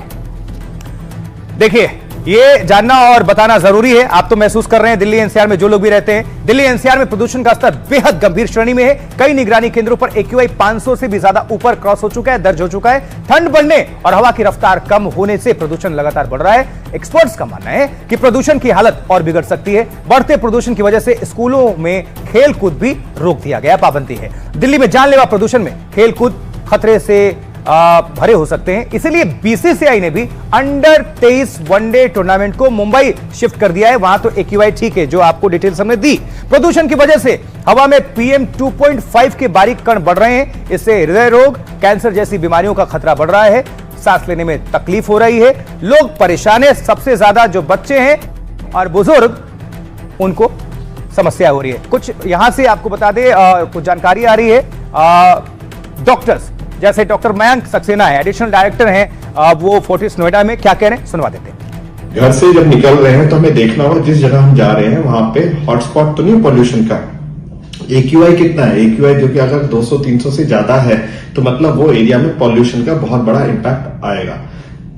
देखिए ये जानना और बताना जरूरी है। आप तो महसूस कर रहे हैं दिल्ली एनसीआर में जो लोग भी रहते हैं, दिल्ली एनसीआर में प्रदूषण का स्तर बेहद गंभीर श्रेणी में है। कई निगरानी केंद्रों पर AQI 500 से भी ज्यादा ऊपर क्रॉस हो चुका है, दर्ज हो चुका है। ठंड बढ़ने और हवा की रफ्तार कम होने से प्रदूषण लगातार बढ़ रहा है। एक्सपर्ट्स का मानना है कि प्रदूषण की हालत और बिगड़ सकती है। बढ़ते प्रदूषण की वजह से स्कूलों में खेल कूद भी रोक दिया गया, पाबंदी है। दिल्ली में जानलेवा प्रदूषण में खेल कूद खतरे से भरे हो सकते हैं। इसलिए BCCI ने भी अंडर 23 वनडे टूर्नामेंट को मुंबई शिफ्ट कर दिया है। वहां तो AQI ठीक है, जो आपको डिटेल्स हमने दी। प्रदूषण की वजह से हवा में PM 2.5 के बारीक कण बढ़ रहे हैं। इससे हृदय रोग, कैंसर जैसी बीमारियों का खतरा बढ़ रहा है। सांस लेने में तकलीफ हो रही है, लोग परेशान है। सबसे ज्यादा जो बच्चे हैं और बुजुर्ग, उनको समस्या हो रही है। कुछ यहां से आपको बता दें, कुछ जानकारी आ रही है। डॉक्टर्स जैसे डॉक्टर मयंक सक्सेना है, एडिशनल डायरेक्टर हैं, वो फोर्टिस नोएडा में क्या कह रहे हैं सुनवा देते हैं। घर से जब निकल रहे हैं तो हमें देखना होगा जिस जगह हम जा रहे हैं वहां पे हॉटस्पॉट तो नहीं पॉल्यूशन का। AQI कितना है? AQI जो कि अगर 200-300 से ज्यादा है तो मतलब वो एरिया में पॉल्यूशन का बहुत बड़ा इंपैक्ट आएगा।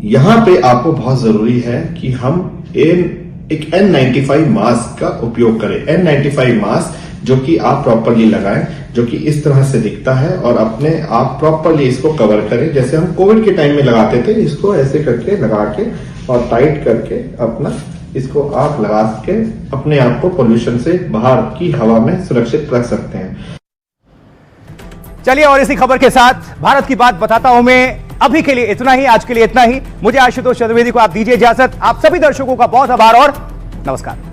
यहाँ पे आपको बहुत जरूरी है कि हम एक N95 मास्क का उपयोग करें। N95 मास्क जो कि आप प्रॉपरली लगाएं, जो कि इस तरह से दिखता है और अपने आप प्रॉपरली इसको कवर करें। जैसे हम कोविड के टाइम में लगाते थे, इसको ऐसे करके लगा के और टाइट करके अपना इसको आप लगा के अपने आप को पोल्यूशन से बाहर की हवा में सुरक्षित रख सकते हैं। चलिए और इसी खबर के साथ भारत की बात बताता हूं मैं। अभी के लिए इतना ही, आज के लिए इतना ही। मुझे आशुतोष चतुर्वेदी को आप दीजिए इजाजत। आप सभी दर्शकों का बहुत आभार और नमस्कार।